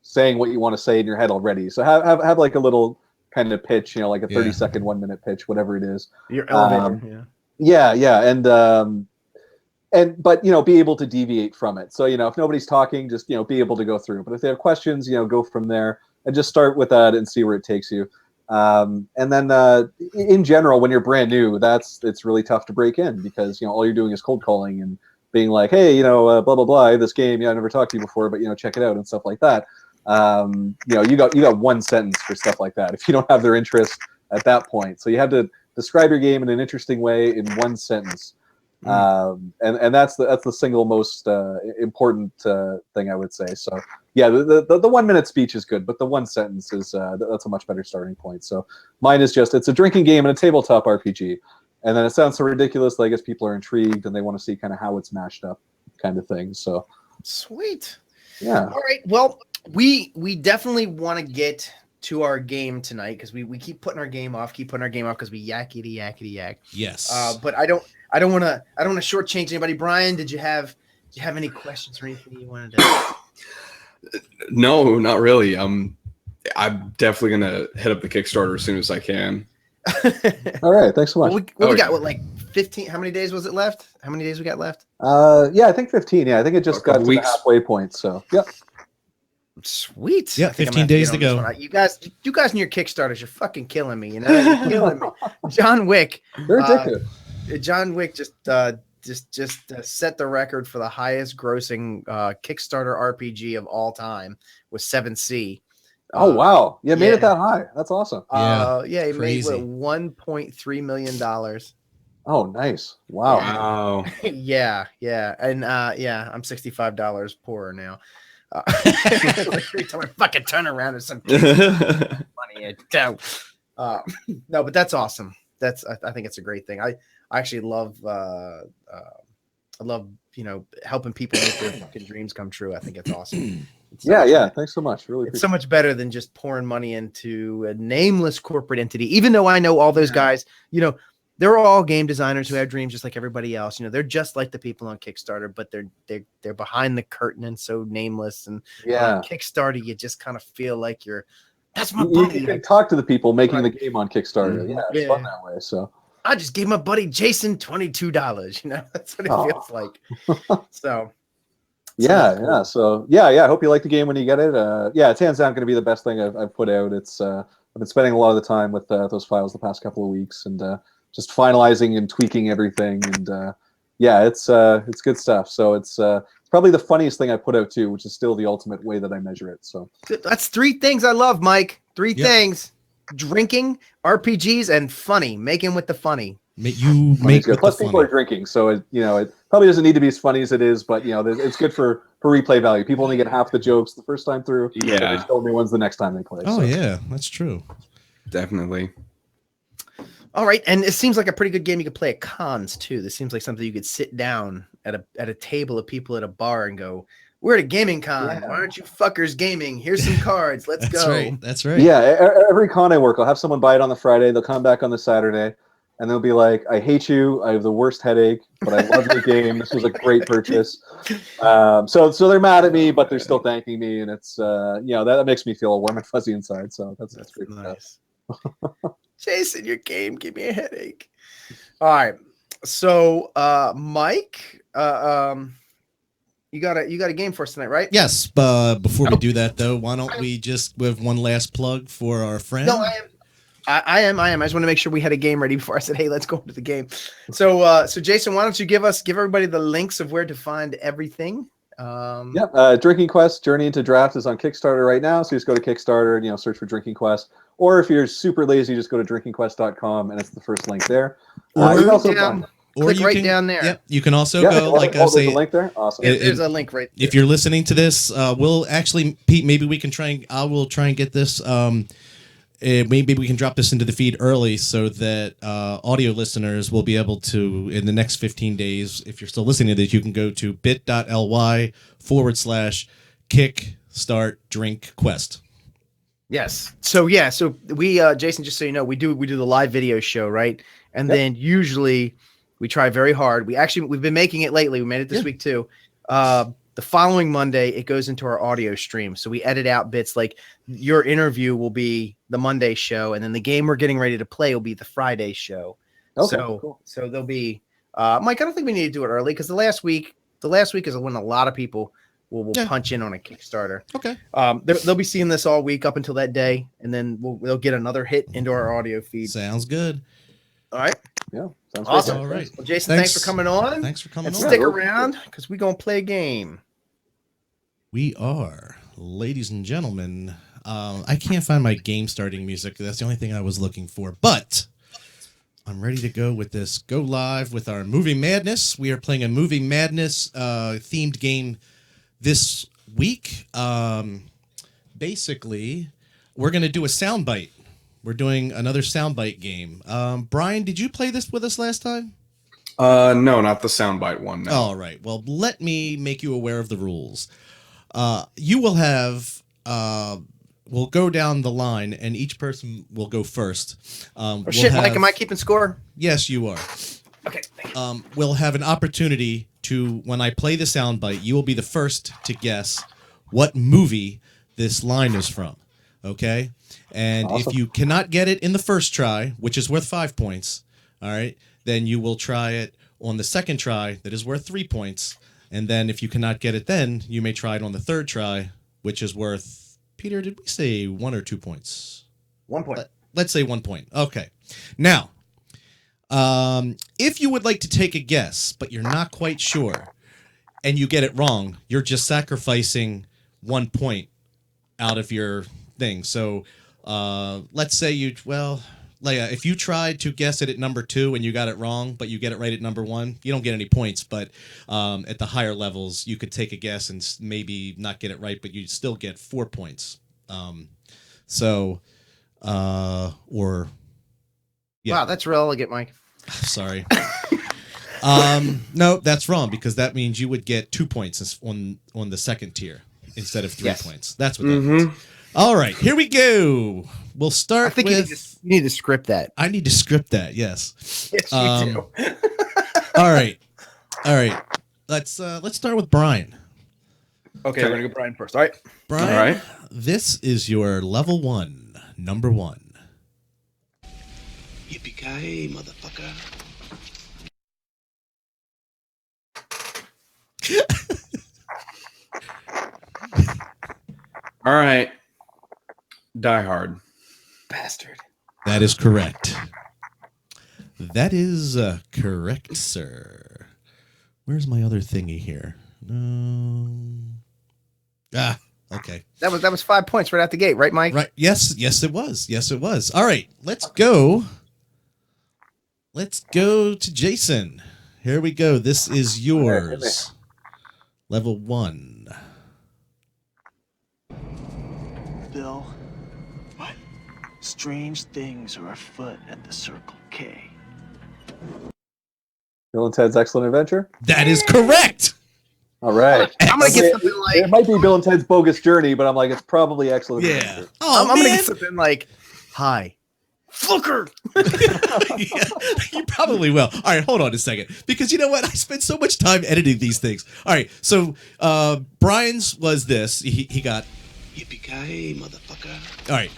Speaker 3: saying what you want to say in your head already. So have like a little kind of pitch, like a 30-second, 1-minute pitch, whatever it is.
Speaker 1: Your elevator.
Speaker 3: But be able to deviate from it. So if nobody's talking, just be able to go through. But if they have questions, go from there and just start with that and see where it takes you. And then in general, when you're brand new, it's really tough to break in because all you're doing is cold calling and being like, hey, blah blah blah, this game, I never talked to you before, but check it out and stuff like that. You got 1 sentence for stuff like that if you don't have their interest at that point. So you have to describe your game in an interesting way in 1 sentence. And that's the single most important thing I would say. So yeah, the 1 minute speech is good, but the one sentence is that's a much better starting point. So mine is just, it's a drinking game and a tabletop RPG, and then it sounds so ridiculous that I guess people are intrigued and they want to see kind of how it's mashed up, kind of thing. So
Speaker 1: sweet.
Speaker 3: Yeah.
Speaker 1: All right. Well, we definitely want to get to our game tonight because we keep putting our game off because we yakety.
Speaker 2: Yes.
Speaker 1: But I don't want to shortchange anybody. Brian, did you have any questions or anything you wanted to?
Speaker 4: No, not really. I'm definitely gonna hit up the Kickstarter as soon as I can.
Speaker 3: All right. Thanks so much.
Speaker 1: Well, we got what, like 15? How many days was it left? How many days we got left?
Speaker 3: Yeah, I think 15. Yeah, I think it just got to the halfway point. So yep.
Speaker 1: Sweet.
Speaker 2: Yeah, 15 days to go.
Speaker 1: You guys and your Kickstarters, you're fucking killing me. You know, you're killing me. John Wick.
Speaker 3: They're addictive.
Speaker 1: John Wick just set the record for the highest grossing Kickstarter RPG of all time with 7C.
Speaker 3: Oh wow! Yeah, made it that high. That's awesome.
Speaker 1: Yeah, he made $1.3 million.
Speaker 3: Oh, nice! Wow.
Speaker 1: yeah, and I'm $65 poorer now. Every time I fucking turn around, there's some money. No, but that's awesome. I think it's a great thing. I actually love helping people make their fucking dreams come true. I think it's awesome.
Speaker 3: Yeah. Thanks so much. Really,
Speaker 1: it's so much better than just pouring money into a nameless corporate entity. Even though I know all those guys, they're all game designers who have dreams just like everybody else. They're just like the people on Kickstarter, but they're behind the curtain and so nameless. And on Kickstarter, you just kind of feel like that's my buddy.
Speaker 3: You can talk to the people making the game on Kickstarter. Yeah, it's fun that way. So
Speaker 1: I just gave my buddy Jason $22. That's what it feels like. So.
Speaker 3: Yeah. So I hope you like the game when you get it. It's hands down going to be the best thing I've put out. It's I've been spending a lot of the time with those files the past couple of weeks and just finalizing and tweaking everything. And it's good stuff. So it's probably the funniest thing I put out too, which is still the ultimate way that I measure it. So
Speaker 1: that's 3 things I love, Mike. 3 things: drinking, RPGs, and funny. Making with the funny.
Speaker 3: Plus people are drinking, so it probably doesn't need to be as funny as it is, but it's good for replay value. People only get half the jokes the first time through.
Speaker 4: Yeah,
Speaker 3: there's still new ones the next time they play.
Speaker 2: Oh yeah, that's true.
Speaker 4: Definitely.
Speaker 1: All right, and it seems like a pretty good game you could play at cons too. This seems like something you could sit down at a table of people at a bar and go, "We're at a gaming con. Why aren't you fuckers gaming? Here's some cards. Let's go."
Speaker 2: That's right.
Speaker 3: Yeah, every con I work, I'll have someone buy it on the Friday. They'll come back on the Saturday. And they'll be like, "I hate you. I have the worst headache, but I love your game. This was a great purchase." So they're mad at me, but they're still thanking me, and it's that makes me feel warm and fuzzy inside. So that's great.
Speaker 1: Nice. Jason, your game gave me a headache. All right, so Mike, you got a game for us tonight, right?
Speaker 2: Yes. Before we do that, though, why don't we just have one last plug for our friend?
Speaker 1: No, I am. I just want to make sure we had a game ready before I said, "Hey, let's go into the game." So Jason, why don't you give everybody the links of where to find everything?
Speaker 3: Drinking Quest Journey into Draft is on Kickstarter right now. So you just go to Kickstarter and search for Drinking Quest. Or if you're super lazy, just go to drinkingquest.com and it's the first link there.
Speaker 1: Click right down there.
Speaker 2: Yep. You can also go, like I say,
Speaker 3: there's a link there. Awesome.
Speaker 1: There's a link right there.
Speaker 2: If you're listening to this, we'll actually, Pete, maybe we can I will try and get this. Maybe we can drop this into the feed early so that audio listeners will be able to, in the next 15 days, if you're still listening to this, you can go to bit.ly/kickstart-drink-quest.
Speaker 1: Yes. So we, Jason, just so you know, we do the live video show, right? And then usually we try very hard. We've been making it lately. We made it this week too. The following Monday, it goes into our audio stream. So we edit out bits like your interview will be the Monday show, and then the game we're getting ready to play will be the Friday show. Okay, cool. So there'll be Mike, I don't think we need to do it early because the last week is when a lot of people will punch in on a Kickstarter.
Speaker 2: Okay.
Speaker 1: They'll be seeing this all week up until that day, and then they'll get another hit into our audio feed.
Speaker 2: Sounds good.
Speaker 1: All right.
Speaker 3: Yeah. Sounds
Speaker 1: awesome.
Speaker 2: All right.
Speaker 1: Well, Jason, thanks for coming on.
Speaker 2: Thanks for coming on.
Speaker 1: Stick around because we're going to play a game.
Speaker 2: We are, ladies and gentlemen. I can't find my game starting music. That's the only thing I was looking for. But I'm ready to go with this. Go live with our Movie Madness. We are playing a Movie Madness themed game this week. Basically, we're going to do a soundbite. We're doing another soundbite game. Brian, did you play this with us last time?
Speaker 4: No, not the soundbite one. No.
Speaker 2: All right. Well, let me make you aware of the rules. You will have... we'll go down the line, and each person will go first.
Speaker 1: Mike, am I keeping score?
Speaker 2: Yes, you are.
Speaker 1: Okay, thank you.
Speaker 2: We'll have an opportunity to, when I play the soundbite, you will be the first to guess what movie this line is from. Okay? And
Speaker 3: Awesome.
Speaker 2: if you cannot get it in the first try, which is worth 5 points, all right, then you will try it on the second try, that is worth 3 points. And then if you cannot get it then, you may try it on the third try, which is worth, Peter, did we say 1 or 2 points?
Speaker 1: 1 point.
Speaker 2: Let's say 1 point. Okay. Now, if you would like to take a guess, but you're not quite sure, and you get it wrong, you're just sacrificing 1 point out of your thing. So let's say Leia, if you tried to guess it at number 2 and you got it wrong, but you get it right at number 1, you don't get any points. But at the higher levels, you could take a guess and maybe not get it right, but you'd still get 4 points. Yeah.
Speaker 1: Wow, that's real elegant, Mike.
Speaker 2: Sorry. No, that's wrong, because that means you would get 2 points on the second tier instead of 3 points. That's what that means. All right, here we go. We'll start
Speaker 1: I think
Speaker 2: with...
Speaker 1: you need to script that.
Speaker 2: I need to script that, yes.
Speaker 1: Yes, you do.
Speaker 2: All right. Let's start with Brian.
Speaker 1: Okay, we're going to go Brian first. All right.
Speaker 2: Brian,
Speaker 4: All right.
Speaker 2: This is your level 1, number 1.
Speaker 5: Yippee-ki-yay, motherfucker.
Speaker 4: All right. Die Hard.
Speaker 1: Bastard.
Speaker 2: That is correct. That is correct, sir. Where's my other thingy here? Okay.
Speaker 1: That was 5 points right out the gate, right, Mike?
Speaker 2: Right. Yes, it was. All right, let's go. Let's go to Jason. Here we go. This is yours. Level 1.
Speaker 5: Bill, what? Strange things are afoot at the Circle K.
Speaker 3: Bill and Ted's Excellent Adventure.
Speaker 2: That is correct.
Speaker 3: All right.
Speaker 1: I'm going to get something
Speaker 3: It
Speaker 1: like...
Speaker 3: might be Bill and Ted's Bogus Journey, but I'm like, it's probably Excellent
Speaker 2: Yeah.
Speaker 3: Adventure.
Speaker 2: Oh,
Speaker 1: I'm going to
Speaker 2: man.
Speaker 1: get something like, hi, fucker.
Speaker 2: Yeah, you probably will. All right, hold on a second. Because you know what? I spent so much time editing these things. All right, so Brian's was this. He got...
Speaker 5: Yippee-ki-yay, motherfucker.
Speaker 2: All right.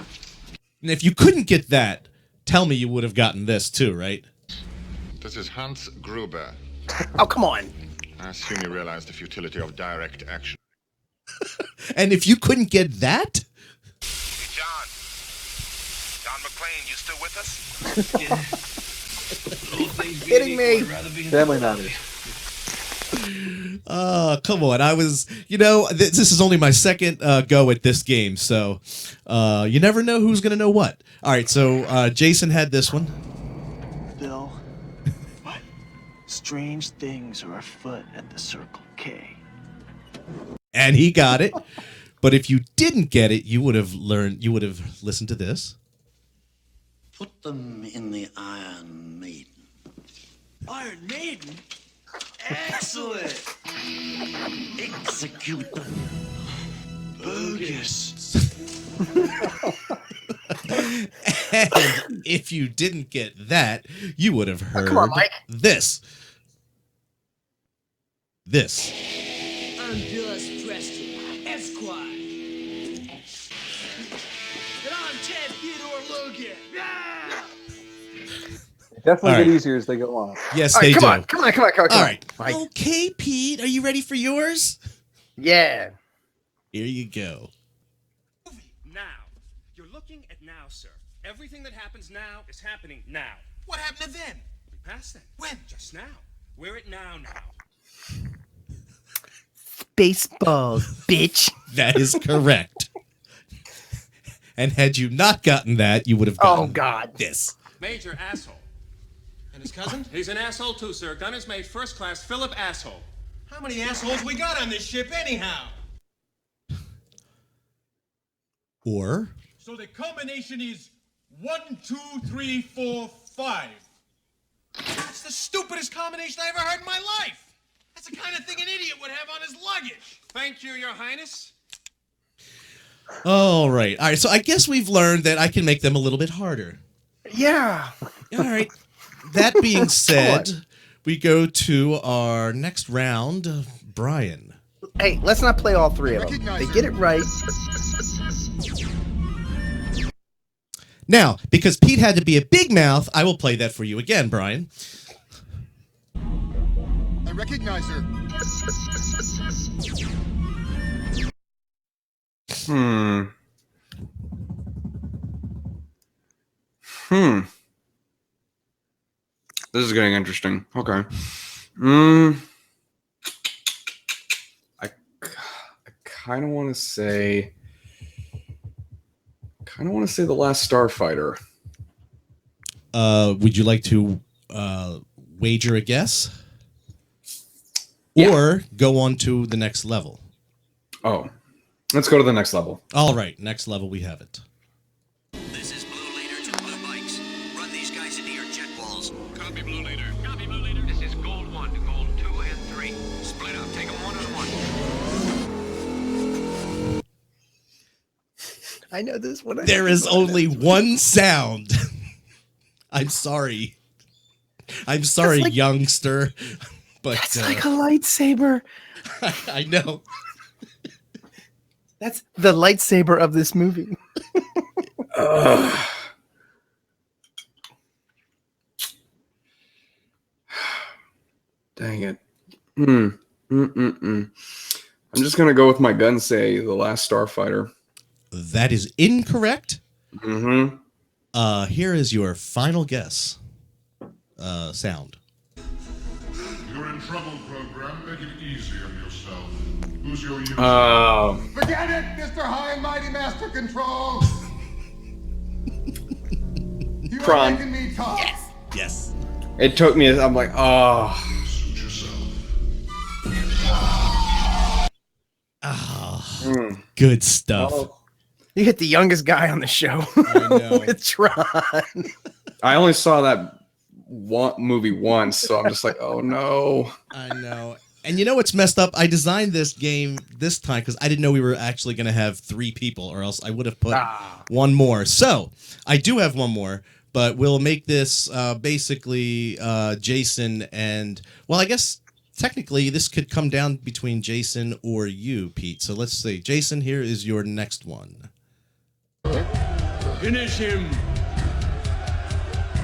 Speaker 2: And if you couldn't get that, tell me you would have gotten this too, right?
Speaker 6: This is Hans Gruber.
Speaker 1: Oh, come on.
Speaker 6: I assume you realize the futility of direct action.
Speaker 2: And if you couldn't get that...
Speaker 7: Hey, John McClane, you still with us?
Speaker 1: Kidding me.
Speaker 3: Family Matters.
Speaker 2: Come on. I was, this is only my second go at this game, so you never know who's going to know what. All right, so Jason had this one.
Speaker 5: Bill, what? Strange things are afoot at the Circle K.
Speaker 2: And he got it. But if you didn't get it, you would have listened to this.
Speaker 8: Put them in the Iron Maiden.
Speaker 5: Iron Maiden? Excellent!
Speaker 8: Execute them.
Speaker 5: Bogus.
Speaker 2: And if you didn't get that, you would have heard
Speaker 1: come on, Mike.
Speaker 2: this. This.
Speaker 9: I'm Gus Preston, Esquire. And I'm Ted Theodore Logan.
Speaker 3: Definitely
Speaker 2: All right.
Speaker 3: get easier as they go on.
Speaker 2: Yes,
Speaker 1: All right,
Speaker 2: they
Speaker 1: come
Speaker 2: do.
Speaker 1: on.
Speaker 2: All right.
Speaker 1: Mike.
Speaker 2: Okay, Pete, are you ready for yours?
Speaker 1: Yeah.
Speaker 2: Here you go.
Speaker 10: Now. You're looking at now, sir. Everything that happens now is happening now.
Speaker 7: What happened to then?
Speaker 10: We passed that.
Speaker 7: When?
Speaker 10: Just now. We're at now.
Speaker 1: Baseballs, bitch.
Speaker 2: That is correct. And had you not gotten that, you would have gotten
Speaker 1: Oh, God.
Speaker 2: this.
Speaker 10: Major asshole. And his cousin? He's an asshole too, sir. Gun is made first class Philip asshole. How many assholes we got on this ship anyhow?
Speaker 2: Or
Speaker 10: So the combination is 1, 2, 3, 4, 5. That's the stupidest combination I ever heard in my life. That's the kind of thing an idiot would have on his luggage. Thank you, Your Highness.
Speaker 2: all right. So I guess we've learned that I can make them a little bit harder.
Speaker 1: Yeah.
Speaker 2: All right. That being said, we go to our next round. Brian.
Speaker 1: Hey, let's not play all three of them. They get it right.
Speaker 2: Now, because Pete had to be a big mouth, I will play that for you again, Brian.
Speaker 6: I recognize her.
Speaker 4: This is getting interesting. Okay. I kind of want to say The Last Starfighter.
Speaker 2: Would you like to wager a guess?
Speaker 4: Yeah.
Speaker 2: Or go on to the next level?
Speaker 4: Oh, let's go to the next level.
Speaker 2: All right, next level we have it.
Speaker 8: This is Blue Leader to Blue Bikes. Run these guys into your jet walls.
Speaker 6: Copy, Blue Leader.
Speaker 7: Copy, Blue Leader. This is Gold 1 to Gold 2 and 3. Split up. Take them one on one.
Speaker 1: I know this one.
Speaker 2: There is only one sound. I'm sorry. I'm sorry,
Speaker 1: like-
Speaker 2: youngster. But
Speaker 1: That's like a lightsaber.
Speaker 2: I know.
Speaker 1: That's the lightsaber of this movie.
Speaker 4: Dang it. I'm just gonna go with my gun. Say The Last Starfighter.
Speaker 2: That is incorrect.
Speaker 4: Mm-hmm.
Speaker 2: Here is your final guess. Sound.
Speaker 6: You're in trouble, program. Make it easy on yourself. Who's your user?
Speaker 11: Forget it, Mr. High and Mighty Master Control. You are
Speaker 4: Prawn.
Speaker 11: making me talk.
Speaker 2: Yes.
Speaker 4: It took me. I'm like, oh.
Speaker 6: Suit yourself.
Speaker 2: Good stuff.
Speaker 4: Oh.
Speaker 1: You hit the youngest guy on the show with Tron.
Speaker 4: I only saw that movie once, so I'm just like, oh no.
Speaker 2: I know. And you know what's messed up? I designed this game this time because I didn't know we were actually going to have 3 people, or else I would have put one more. So I do have one more, but we'll make this basically Jason and, well, I guess technically this could come down between Jason or you, Pete. So let's see. Jason, here is your next one.
Speaker 10: Finish him.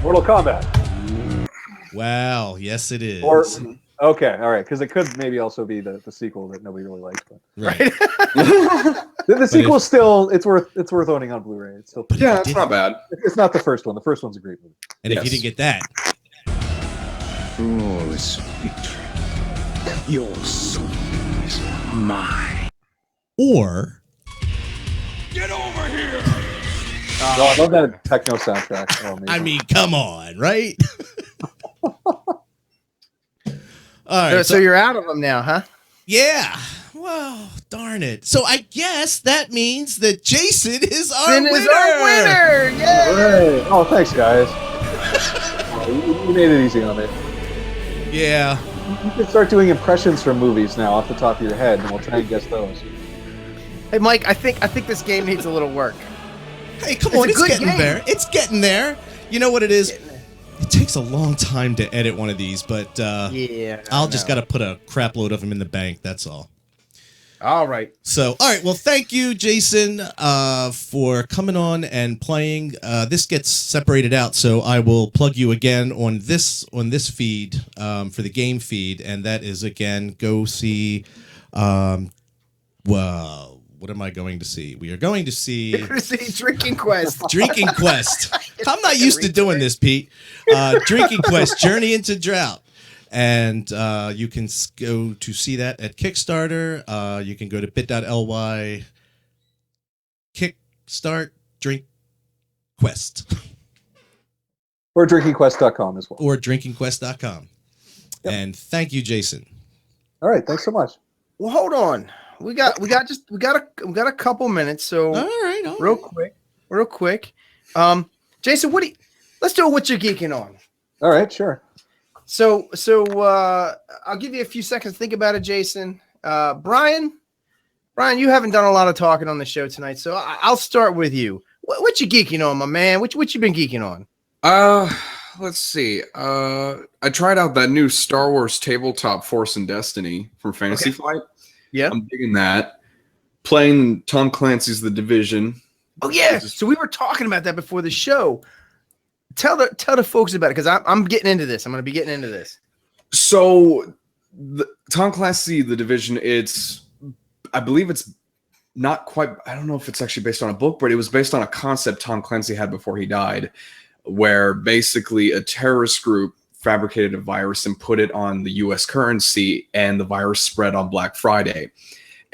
Speaker 3: Mortal Kombat.
Speaker 2: Wow. Yes, it is.
Speaker 3: Or okay, all right, because it could maybe also be the sequel that nobody really liked. But.
Speaker 2: Right.
Speaker 3: the sequel is still it's worth owning on Blu-ray. It's still
Speaker 4: Yeah, it's not bad.
Speaker 3: It's not the first one. The first one's a great movie.
Speaker 2: And if you didn't get that,
Speaker 5: Flawless victory. Your soul is mine.
Speaker 2: or
Speaker 10: Get over here.
Speaker 3: I love that techno soundtrack. Oh,
Speaker 2: I mean, come on, right? All right.
Speaker 1: So you're out of them now, huh?
Speaker 2: Yeah. Well, darn it. So I guess that means that Jason is our
Speaker 1: Finn
Speaker 2: winner.
Speaker 1: is our winner. Yay!
Speaker 3: Hooray. Oh, thanks, guys. You made it easy on me.
Speaker 2: Yeah.
Speaker 3: You can start doing impressions from movies now off the top of your head, and we'll try and guess those.
Speaker 1: Hey, Mike, I think this game needs a little work.
Speaker 2: Hey, come on, it's
Speaker 1: good
Speaker 2: getting
Speaker 1: game.
Speaker 2: there. It's getting there. You know what it is? It takes a long time to edit one of these, but
Speaker 1: yeah,
Speaker 2: I'll just got to put a crap load of them in the bank. That's all.
Speaker 1: All right.
Speaker 2: So, all right. Well, thank you, Jason, for coming on and playing. This gets separated out, so I will plug you again on this feed for the game feed, and that is again go see. Well, what am I going to see? We are going to see
Speaker 1: Drinking Quest.
Speaker 2: Drinking Quest. I'm not used to doing this, Pete. Drinking Quest: Journey into Drought. And you can go to see that at Kickstarter. You can go to bit.ly kickstart drink quest.
Speaker 3: Or drinkingquest.com as well.
Speaker 2: Or drinkingquest.com. Yep. And thank you, Jason.
Speaker 3: All right, thanks so much.
Speaker 1: Well, hold on. We got a couple minutes, so
Speaker 2: all right.
Speaker 1: Real quick. Jason, let's do what you're geeking on.
Speaker 3: All right, sure.
Speaker 1: So I'll give you a few seconds to think about it, Jason. Brian, you haven't done a lot of talking on the show tonight, so I'll start with you. What you geeking on, my man? What you been geeking on?
Speaker 4: Let's see. I tried out that new Star Wars tabletop Force and Destiny from Fantasy Flight.
Speaker 1: Yeah,
Speaker 4: I'm digging that. Playing Tom Clancy's The Division.
Speaker 1: Oh yeah. So we were talking about that before the show. Tell the folks about it, because I'm getting into this. I'm going to be getting into this.
Speaker 4: So, Tom Clancy, The Division. I believe it's not quite. I don't know if it's actually based on a book, but it was based on a concept Tom Clancy had before he died, where basically a terrorist group fabricated a virus and put it on the U.S. currency, and the virus spread on Black Friday.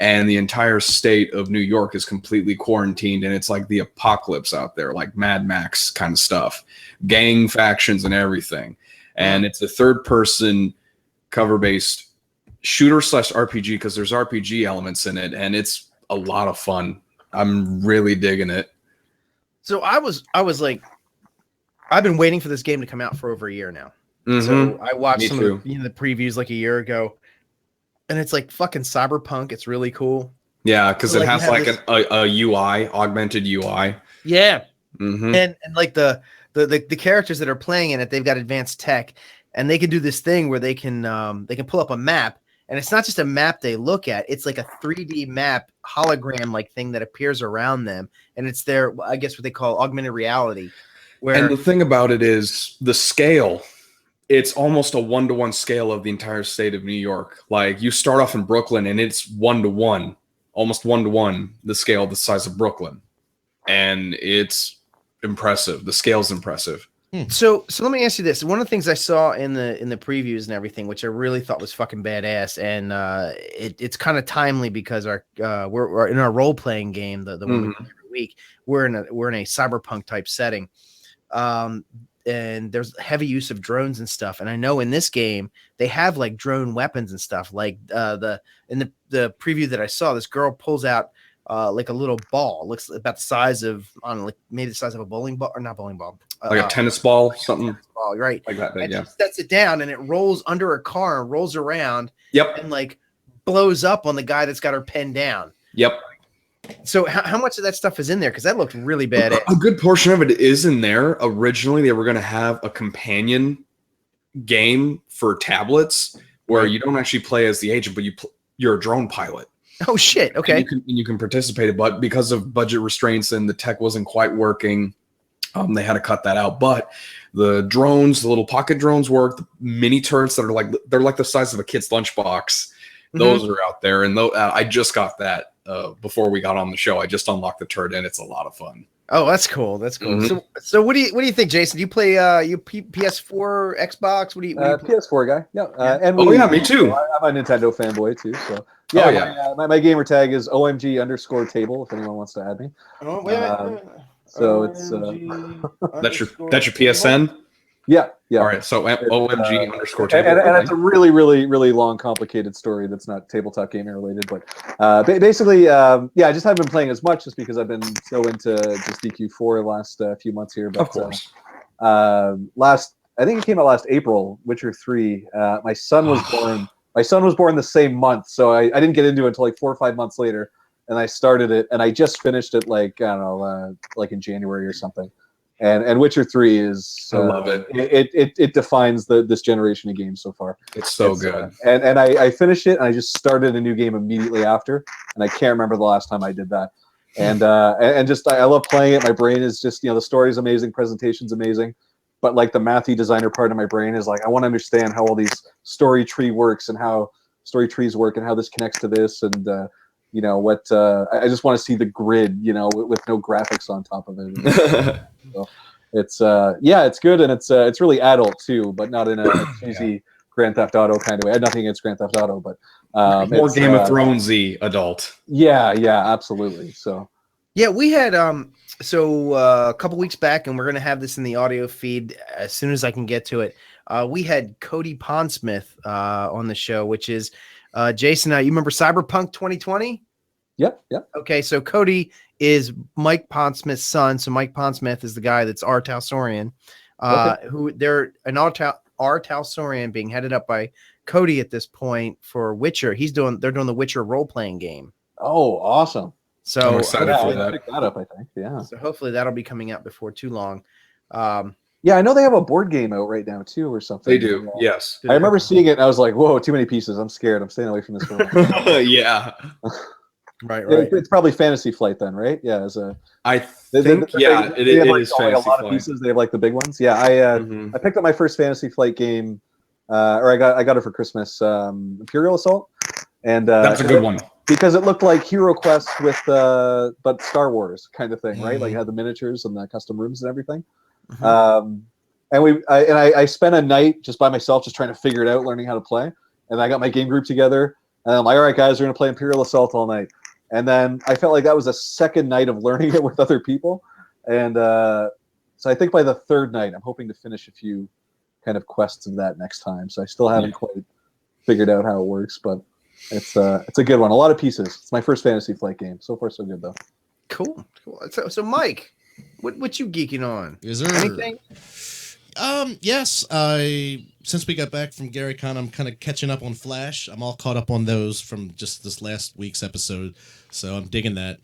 Speaker 4: And the entire state of New York is completely quarantined, and it's like the apocalypse out there, like Mad Max kind of stuff, gang factions and everything. And it's a third-person cover-based shooter/RPG, because there's RPG elements in it, and it's a lot of fun. I'm really digging it.
Speaker 1: So I was like, I've been waiting for this game to come out for over a year now.
Speaker 4: Mm-hmm.
Speaker 1: So I watched some of the previews like a year ago, and it's like fucking cyberpunk. It's really cool.
Speaker 4: Yeah, because it has like a UI, augmented UI.
Speaker 1: Yeah,
Speaker 4: mm-hmm.
Speaker 1: and like the characters that are playing in it, they've got advanced tech, and they can do this thing where they can pull up a map, and it's not just a map they look at; it's like a 3D map hologram like thing that appears around them, and it's their, I guess, what they call augmented reality.
Speaker 4: And the thing about it is the scale. It's almost a 1-to-1 scale of the entire state of New York. Like, you start off in Brooklyn and it's 1-to-1, almost 1-to-1, the scale the size of Brooklyn. And it's impressive. The scale's impressive.
Speaker 1: So let me ask you this. One of the things I saw in the previews and everything, which I really thought was fucking badass, and it's kind of timely because we're in our role-playing game, the one we play every week, we're in a cyberpunk type setting. And there's heavy use of drones and stuff. And I know in this game they have like drone weapons and stuff. Like in the preview that I saw, this girl pulls out like a little ball. It looks about the size of, I don't know, like maybe the size of a bowling ball, or not bowling ball,
Speaker 4: like a tennis ball, something.
Speaker 1: Tennis ball, right?
Speaker 4: Like that.
Speaker 1: And she sets it down, and it rolls under a car and rolls around.
Speaker 4: Yep.
Speaker 1: And like blows up on the guy that's got her pinned down.
Speaker 4: Yep.
Speaker 1: So how much of that stuff is in there? Because that looked really bad.
Speaker 4: A good portion of it is in there. Originally, they were going to have a companion game for tablets where you don't actually play as the agent, but you're a drone pilot.
Speaker 1: Oh shit! Okay.
Speaker 4: And you can participate, but because of budget restraints and the tech wasn't quite working, they had to cut that out. But the drones, the little pocket drones, work. The mini turrets that are they're like the size of a kid's lunchbox. Those are out there, and I just got that. Before we got on the show, I just unlocked the turret, and it's a lot of fun.
Speaker 1: Oh, that's cool. That's cool. Mm-hmm. So what do you think, Jason? Do you play PS4, Xbox? What do you
Speaker 3: PS4 guy? Yeah. And
Speaker 4: me too.
Speaker 3: I'm a Nintendo fanboy too. So yeah, my gamer tag is OMG_table. If anyone wants to add me.
Speaker 1: Oh wait.
Speaker 3: So it's
Speaker 4: that's your PSN.
Speaker 3: Yeah.
Speaker 4: All right. So OMG_table.
Speaker 3: And it's a really, really, really long, complicated story that's not tabletop gaming related. But basically, I just haven't been playing as much just because I've been so into just DQ4 the last few months here. But,
Speaker 4: of course.
Speaker 3: I think it came out last April, Witcher 3. My son was born. My son was born the same month, so I didn't get into it until like 4 or 5 months later. And I started it, and I just finished it like, I don't know, like in January or something. And Witcher 3 is
Speaker 4: I love it.
Speaker 3: It defines this generation of games so far.
Speaker 4: It's good.
Speaker 3: And I finished it, and I just started a new game immediately after, and I can't remember the last time I did that. And just I love playing it. My brain is just, the story's amazing, presentation's amazing, but like the mathy designer part of my brain is like, I want to understand how all these story tree works and how story trees work and how this connects to this, and I just want to see the grid, with no graphics on top of it. So it's it's good, and it's really adult too, but not in a cheesy Grand Theft Auto kind of way. I had nothing against Grand Theft Auto, but
Speaker 4: more Game of Thronesy adult.
Speaker 3: Yeah, absolutely. So
Speaker 1: yeah, we had So a couple weeks back, and we're going to have this in the audio feed as soon as I can get to it. We had Cody Pondsmith on the show, which is Jason. You remember Cyberpunk 2020?
Speaker 3: Yep.
Speaker 1: Okay, so Cody is Mike Pondsmith's son. So Mike Pondsmith is the guy that's R. Talsorian, who they're an R. Talsorian being headed up by Cody at this point for Witcher. They're doing the Witcher role playing game.
Speaker 3: Oh, awesome!
Speaker 4: I'm excited for that.
Speaker 3: Pick that up, I think. Yeah.
Speaker 1: So hopefully that'll be coming out before too long.
Speaker 3: Yeah, I know they have a board game out right now too, or something.
Speaker 4: They do. Yes.
Speaker 3: I remember seeing it, and I was like, "Whoa, too many pieces! I'm scared. I'm staying away from this film."
Speaker 4: Yeah.
Speaker 1: Right.
Speaker 3: It's probably Fantasy Flight then, right? Yeah.
Speaker 4: I think it is
Speaker 3: like,
Speaker 4: Fantasy
Speaker 3: a lot
Speaker 4: Flight.
Speaker 3: of pieces. They have like the big ones. Yeah. I picked up my first Fantasy Flight game, or I got it for Christmas. Imperial Assault, and
Speaker 4: that's a good one
Speaker 3: because it looked like Hero Quest with but Star Wars kind of thing, right? Like it had the miniatures and the custom rooms and everything. And I spent a night just by myself, just trying to figure it out, learning how to play. And I got my game group together, and I'm like, all right, guys, we're gonna play Imperial Assault all night. And then I felt like that was a second night of learning it with other people. And so I think by the third night, I'm hoping to finish a few kind of quests of that next time. So I still haven't quite figured out how it works, but it's a good one. A lot of pieces. It's my first Fantasy Flight game. So far, so good though.
Speaker 1: Cool. So Mike, what you geeking on?
Speaker 2: Is there
Speaker 1: anything?
Speaker 2: Yes. Since we got back from Gary Con, I'm kind of catching up on Flash. I'm all caught up on those from just this last week's episode, so I'm digging that.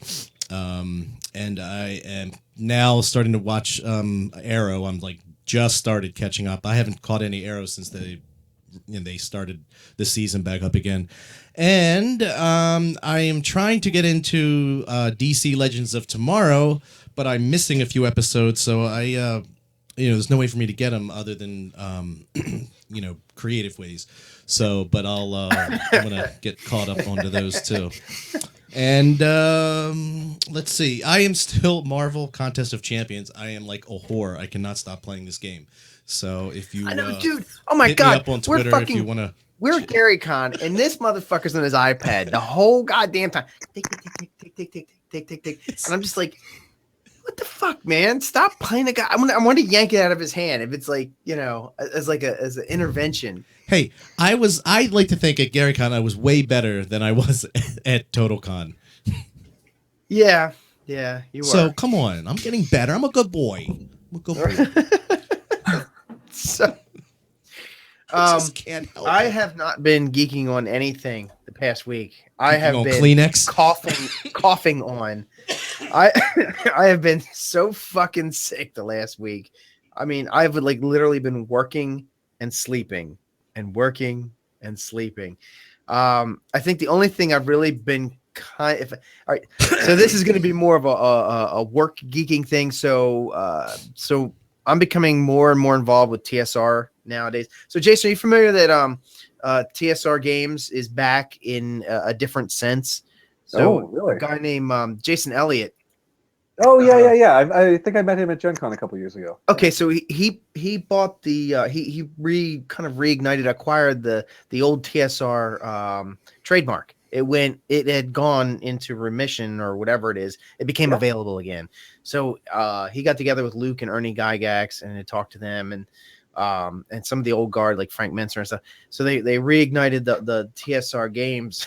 Speaker 2: And I am now starting to watch Arrow. I'm like just started catching up. I haven't caught any Arrow since they started the season back up again. And I am trying to get into DC Legends of Tomorrow, but I'm missing a few episodes, so there's no way for me to get them other than creative ways. So, but I'm gonna get caught up onto those too. And let's see. I am still Marvel Contest of Champions. I am like a whore. I cannot stop playing this game. So if you,
Speaker 1: I know, dude. Oh my
Speaker 2: hit
Speaker 1: god,
Speaker 2: me up on Twitter if you want to.
Speaker 1: We're at Gary Con, and this motherfucker's on his iPad the whole goddamn time. Tick, tick, tick, tick, tick, tick, tick, tick, tick. And I'm just like, what the fuck, man? Stop playing the guy. I want to yank it out of his hand if it's like, as an intervention.
Speaker 2: Hey, I like to think at Gary Con I was way better than I was at TotalCon.
Speaker 1: Yeah, you were.
Speaker 2: So come on, I'm getting better. I'm a good boy.
Speaker 1: So,
Speaker 2: I just can't help
Speaker 1: I
Speaker 2: it.
Speaker 1: have not been geeking on anything the past week. I have been
Speaker 2: Kleenex?
Speaker 1: coughing on. I have been so fucking sick the last week. I mean, I've literally been working and sleeping and working and sleeping. I think the only thing I've really been all right. So this is going to be more of a work geeking thing. So I'm becoming more and more involved with TSR nowadays. So Jason, are you familiar that TSR Games is back in a different sense? So
Speaker 3: really?
Speaker 1: A guy named Jason Elliott.
Speaker 3: Oh yeah. I think I met him at Gen Con a couple years ago.
Speaker 1: Okay, so he bought the acquired the old TSR trademark. It had gone into remission or whatever it is. It became available again. So he got together with Luke and Ernie Gygax and had talked to them and some of the old guard like Frank Menser and stuff. So they reignited the TSR Games.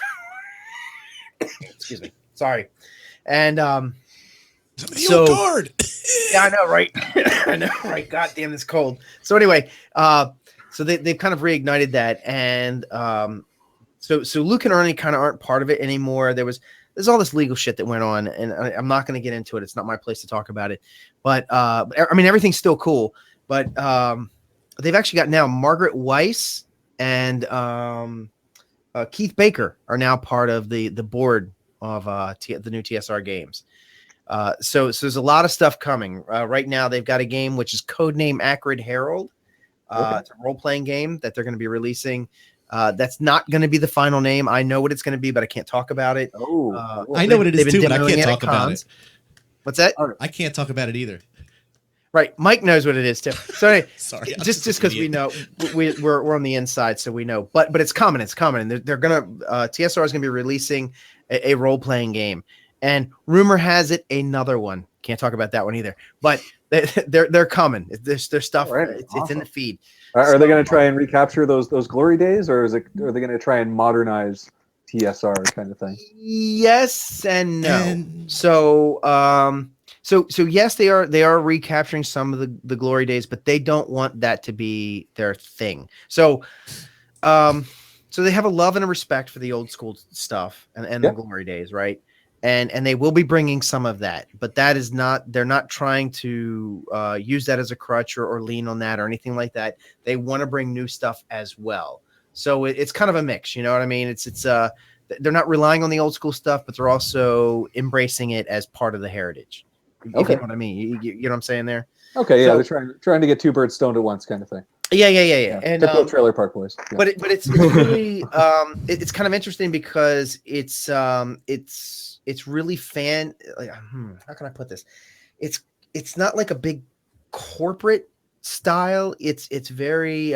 Speaker 1: Excuse me. Sorry. And
Speaker 2: so guard.
Speaker 1: Yeah, I know, right? I know, right? God damn, it's cold. So anyway, so they've kind of reignited that, and so Luke and Ernie kind of aren't part of it anymore. There's all this legal shit that went on, and I'm not going to get into it. It's not my place to talk about it. But I mean, everything's still cool. But they've actually got now Margaret Weiss and Keith Baker are now part of the board of the new TSR Games. So there's a lot of stuff coming. Right now, they've got a game which is codename Acrid Herald. It's a role-playing game that they're going to be releasing. That's not going to be the final name. I know what it's going to be, but I can't talk about it.
Speaker 2: I know what it is too, but I can't talk about it.
Speaker 1: What's that?
Speaker 2: I can't talk about it either.
Speaker 1: Right, Mike knows what it is too. So anyway,
Speaker 2: sorry,
Speaker 1: just because we know we're on the inside, so we know. But it's coming. It's coming, and they're gonna TSR is gonna be releasing a role-playing game. And rumor has it another one Can't talk about that one either. But they're coming. There's stuff.
Speaker 3: Right.
Speaker 1: It's in the feed.
Speaker 3: Are they going to try and recapture those glory days, or are they going to try and modernize TSR kind of thing?
Speaker 1: Yes and no. So yes, they are recapturing some of the glory days, but they don't want that to be their thing. So they have a love and a respect for the old school stuff and the glory days, right? And they will be bringing some of that, but that is not, they're not trying to use that as a crutch or lean on that or anything like that. They want to bring new stuff as well. So it's kind of a mix, you know what I mean? It's they're not relying on the old school stuff, but they're also embracing it as part of the heritage.
Speaker 3: Okay.
Speaker 1: If you know what I mean? You know what I'm saying there?
Speaker 3: Okay, yeah,
Speaker 1: So,
Speaker 3: they're trying to get two birds stoned at once, kind of thing.
Speaker 1: Yeah. And
Speaker 3: typical Trailer Park Boys. Yeah.
Speaker 1: But it's really it's kind of interesting because it's really fan. Like, how can I put this? It's not like a big corporate style. It's very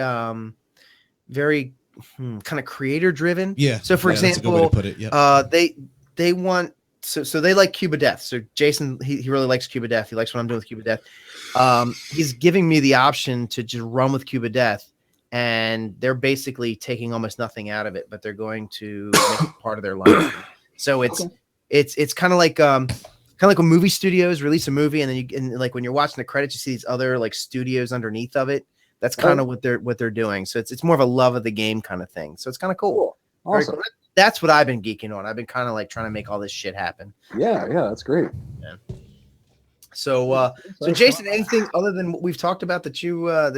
Speaker 1: very kind of creator driven.
Speaker 2: Yeah.
Speaker 1: So for example,
Speaker 2: put it. Yep.
Speaker 1: they want so they like Cuba Death. So Jason he really likes Cuba Death. He likes what I'm doing with Cuba Death. He's giving me the option to just run with Cuba Death, and they're basically taking almost nothing out of it, but they're going to make it part of their life. So it's kind of like when movie studios release a movie, and then like when you're watching the credits, you see these other like studios underneath of it. That's kind of what they're doing. So it's more of a love of the game kind of thing. So it's kind of cool.
Speaker 3: Awesome.
Speaker 1: Cool. That's what I've been geeking on. I've been kind of like trying to make all this shit happen.
Speaker 3: Yeah, that's great.
Speaker 1: Yeah. So Jason, anything other than what we've talked about that you want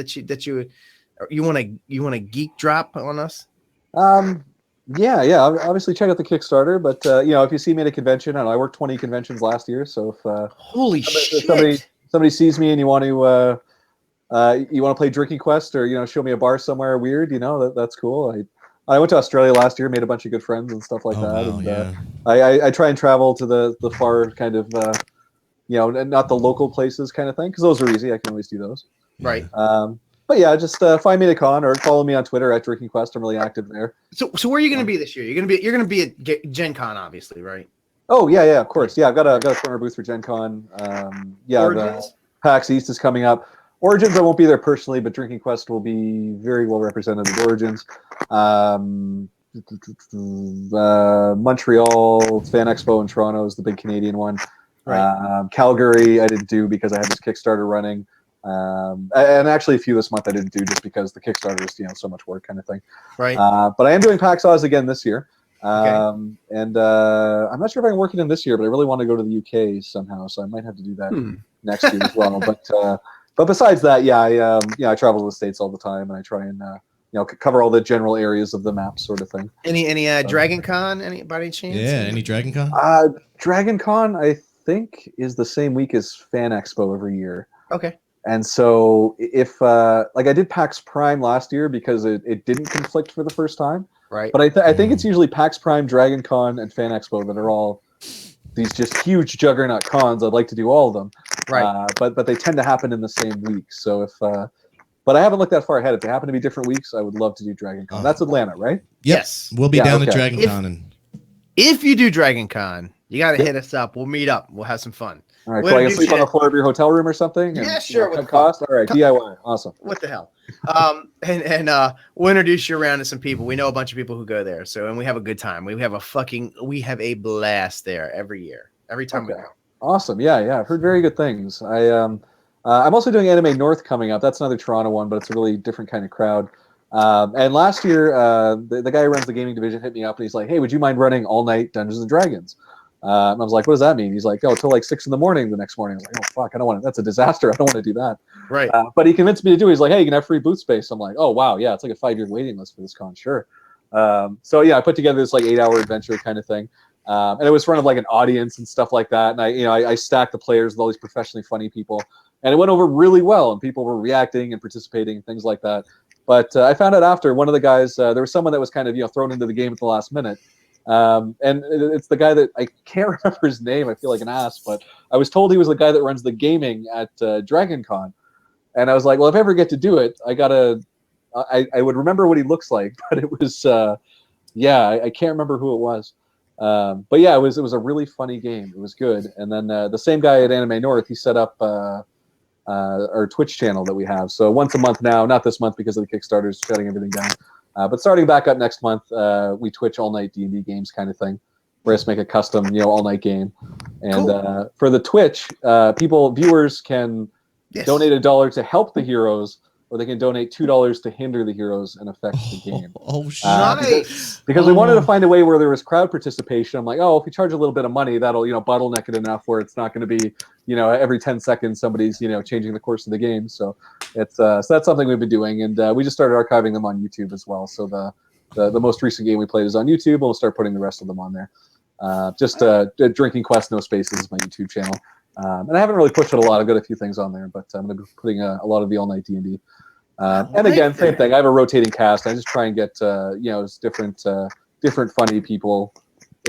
Speaker 1: to geek drop on us?
Speaker 3: Yeah. Obviously, check out the Kickstarter. But if you see me at a convention, I worked 20 conventions last year. So if
Speaker 1: holy shit,
Speaker 3: somebody sees me and you want to play Drinking Quest or show me a bar somewhere weird, that's cool. I went to Australia last year, made a bunch of good friends and stuff like that.
Speaker 2: Wow,
Speaker 3: and,
Speaker 2: yeah.
Speaker 3: I try and travel to the far kind of not the local places kind of thing, because those are easy. I can always do those.
Speaker 1: Right.
Speaker 3: But yeah, just find me at a con or follow me on Twitter at Drinking Quest. I'm really active there.
Speaker 1: So where are you going to be this year? You're going to be at Gen Con, obviously, right?
Speaker 3: Oh yeah, of course. Yeah, I've got a corner booth for Gen Con.
Speaker 1: Origins?
Speaker 3: PAX East is coming up. Origins, I won't be there personally, but Drinking Quest will be very well represented at Origins. Montreal Fan Expo in Toronto is the big Canadian one. Right. Calgary I didn't do because I had this Kickstarter running. And actually a few this month I didn't do just because the Kickstarter is so much work kind of thing.
Speaker 1: Right.
Speaker 3: But I am doing PAX Oz again this year.
Speaker 1: Okay.
Speaker 3: And I'm not sure if I can work it in this year, but I really want to go to the UK somehow, so I might have to do that next year as well. But besides that, I travel to the States all the time, and I try and cover all the general areas of the map, sort of thing.
Speaker 1: Any Dragon Con? By any chance?
Speaker 2: Yeah, any Dragon Con?
Speaker 3: Dragon Con, I think, is the same week as Fan Expo every year.
Speaker 1: Okay.
Speaker 3: And so if I did PAX Prime last year because it didn't conflict for the first time.
Speaker 1: Right.
Speaker 3: But I think it's usually PAX Prime, Dragon Con, and Fan Expo that are all these just huge juggernaut cons. I'd like to do all of them.
Speaker 1: Right.
Speaker 3: But they tend to happen in the same week. So but I haven't looked that far ahead. If they happen to be different weeks, I would love to do Dragon Con. That's Atlanta, right?
Speaker 1: Yes.
Speaker 2: We'll be down at Dragon Con. And
Speaker 1: if you do Dragon Con, you got to hit us up. We'll meet up. We'll have some fun.
Speaker 3: All right, so I can sleep on the floor of your hotel room or something?
Speaker 1: Yeah, sure.
Speaker 3: What cost? All right, DIY. Awesome.
Speaker 1: What the hell? And we'll introduce you around to some people. We know a bunch of people who go there. And we have a good time. We have a blast there every year. Every time we go.
Speaker 3: Awesome. Yeah. I've heard very good things. I'm also doing Anime North coming up. That's another Toronto one, but it's a really different kind of crowd. And last year, the guy who runs the gaming division hit me up and he's like, "Hey, would you mind running all night Dungeons and Dragons?" And I was like, "What does that mean?" He's like, "Oh, till like 6 a.m. the next morning." I was like, "Oh fuck, I don't want to. That's a disaster. I don't want to do that."
Speaker 1: Right.
Speaker 3: But he convinced me to do it. He's like, "Hey, you can have free booth space." I'm like, "Oh wow, yeah, it's like a 5-year waiting list for this con, sure." So yeah, I put together this like 8-hour adventure kind of thing, and it was in front of like an audience and stuff like that. And I stacked the players with all these professionally funny people, and it went over really well. And people were reacting and participating and things like that. But I found out after one of the guys, there was someone that was kind of thrown into the game at the last minute. And it's the guy that I can't remember his name. I feel like an ass, but I was told he was the guy that runs the gaming at Dragon Con. And I was like, well, if I ever get to do it, I would remember what he looks like, but it was, I can't remember who it was. But yeah, it was a really funny game. It was good. And then the same guy at Anime North, he set up our Twitch channel that we have. So once a month now, not this month because of the Kickstarter's shutting everything down, but starting back up next month, we Twitch all night D&D games kind of thing. Where us make a custom, all night game. And cool. For the Twitch, viewers can donate $1 to help the heroes, or they can donate $2 to hinder the heroes and affect the game.
Speaker 1: Nice.
Speaker 3: Because we wanted to find a way where there was crowd participation. I'm like, if you charge a little bit of money, that'll bottleneck it enough where it's not going to be every 10 seconds somebody's changing the course of the game. So it's so that's something we've been doing, and we just started archiving them on YouTube as well. So the most recent game we played is on YouTube, and we'll start putting the rest of them on there. Drinking Quest No Spaces is my YouTube channel, and I haven't really pushed it a lot. I've got a few things on there, but I'm going to be putting a lot of the all night D&D. And again, same thing. I have a rotating cast. I just try and get different funny people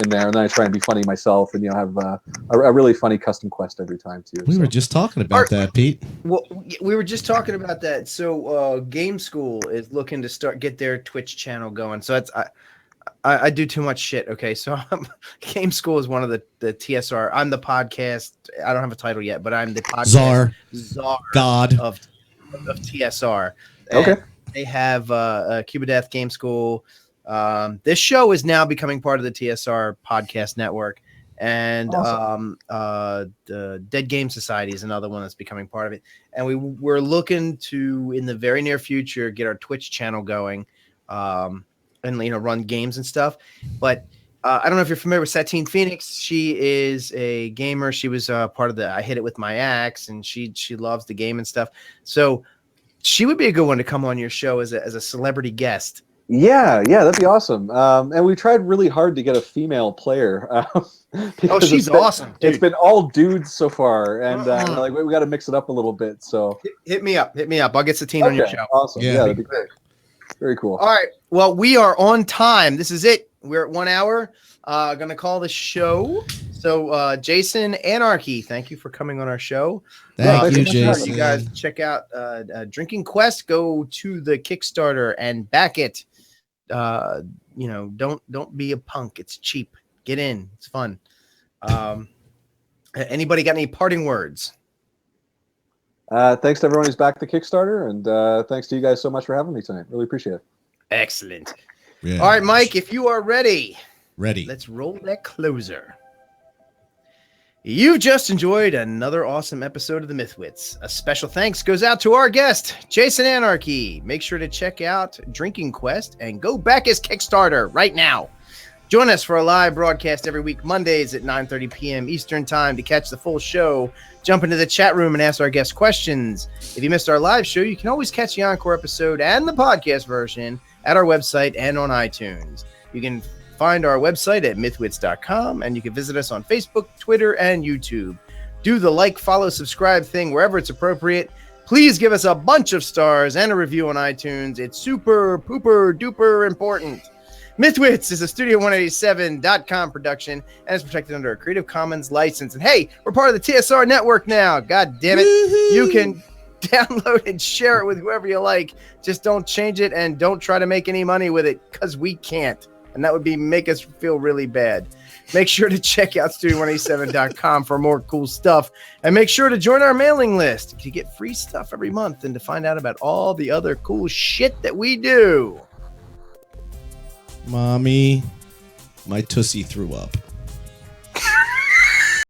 Speaker 3: in there, and then I try and be funny myself, and have a really funny custom quest every time too.
Speaker 2: We were just talking about that, Pete.
Speaker 1: Well, we were just talking about that. So Game School is looking to get their Twitch channel going. So that's I do too much shit. Okay, so Game School is one of the TSR. I'm the podcast. I don't have a title yet, but I'm the podcast czar
Speaker 2: God
Speaker 1: of TSR.
Speaker 3: Okay.
Speaker 1: And they have Cuba Death Game School. This show is now becoming part of the TSR podcast network, and awesome. The Dead Game Society is another one that's becoming part of it. And we're looking to, in the very near future, get our Twitch channel going. And run games and stuff, but I don't know if you're familiar with Satine Phoenix. She is a gamer. She was part of the I Hit It With My Axe, and she loves the game and stuff. So she would be a good one to come on your show as a celebrity guest.
Speaker 3: Yeah, that'd be awesome. And we tried really hard to get a female player.
Speaker 1: She's awesome. Dude.
Speaker 3: It's been all dudes so far, and we got to mix it up a little bit. So
Speaker 1: hit me up. I'll get Satine on your show.
Speaker 3: Awesome. Yeah, that'd be great. Very cool.
Speaker 1: All right. Well, we are on time. This is it. We're at 1 hour. Going to call the show. So, Jason Anarchy, thank you for coming on our show.
Speaker 2: Thank you, Jason.
Speaker 1: You guys check out Drinking Quest. Go to the Kickstarter and back it. Don't be a punk. It's cheap. Get in. It's fun. Anybody got any parting words?
Speaker 3: Thanks to everyone who's backed the Kickstarter, and thanks to you guys so much for having me tonight. Really appreciate it.
Speaker 1: Excellent.
Speaker 2: Yeah.
Speaker 1: All right, Mike, if you are ready.
Speaker 2: Ready.
Speaker 1: Let's roll that closer. You've just enjoyed another awesome episode of the MythWits. A special thanks goes out to our guest, Jason Anarchy. Make sure to check out Drinking Quest and go back his Kickstarter right now. Join us for a live broadcast every week, Mondays at 9:30 p.m. Eastern Time to catch the full show. Jump into the chat room and ask our guests questions. If you missed our live show, you can always catch the encore episode and the podcast version at our website and on iTunes. You can find our website at mythwits.com, and you can visit us on Facebook, Twitter, and YouTube. Do the like, follow, subscribe thing wherever it's appropriate. Please give us a bunch of stars and a review on iTunes. It's super, pooper, duper important. MythWits is a Studio187.com production and is protected under a Creative Commons license. And hey, we're part of the TSR network now. God damn it. Woo-hoo. You can download and share it with whoever you like. Just don't change it and don't try to make any money with it, because we can't. And that would make us feel really bad. Make sure to check out Studio187.com for more cool stuff. And make sure to join our mailing list to get free stuff every month and to find out about all the other cool shit that we do.
Speaker 2: Mommy, my tussie threw up.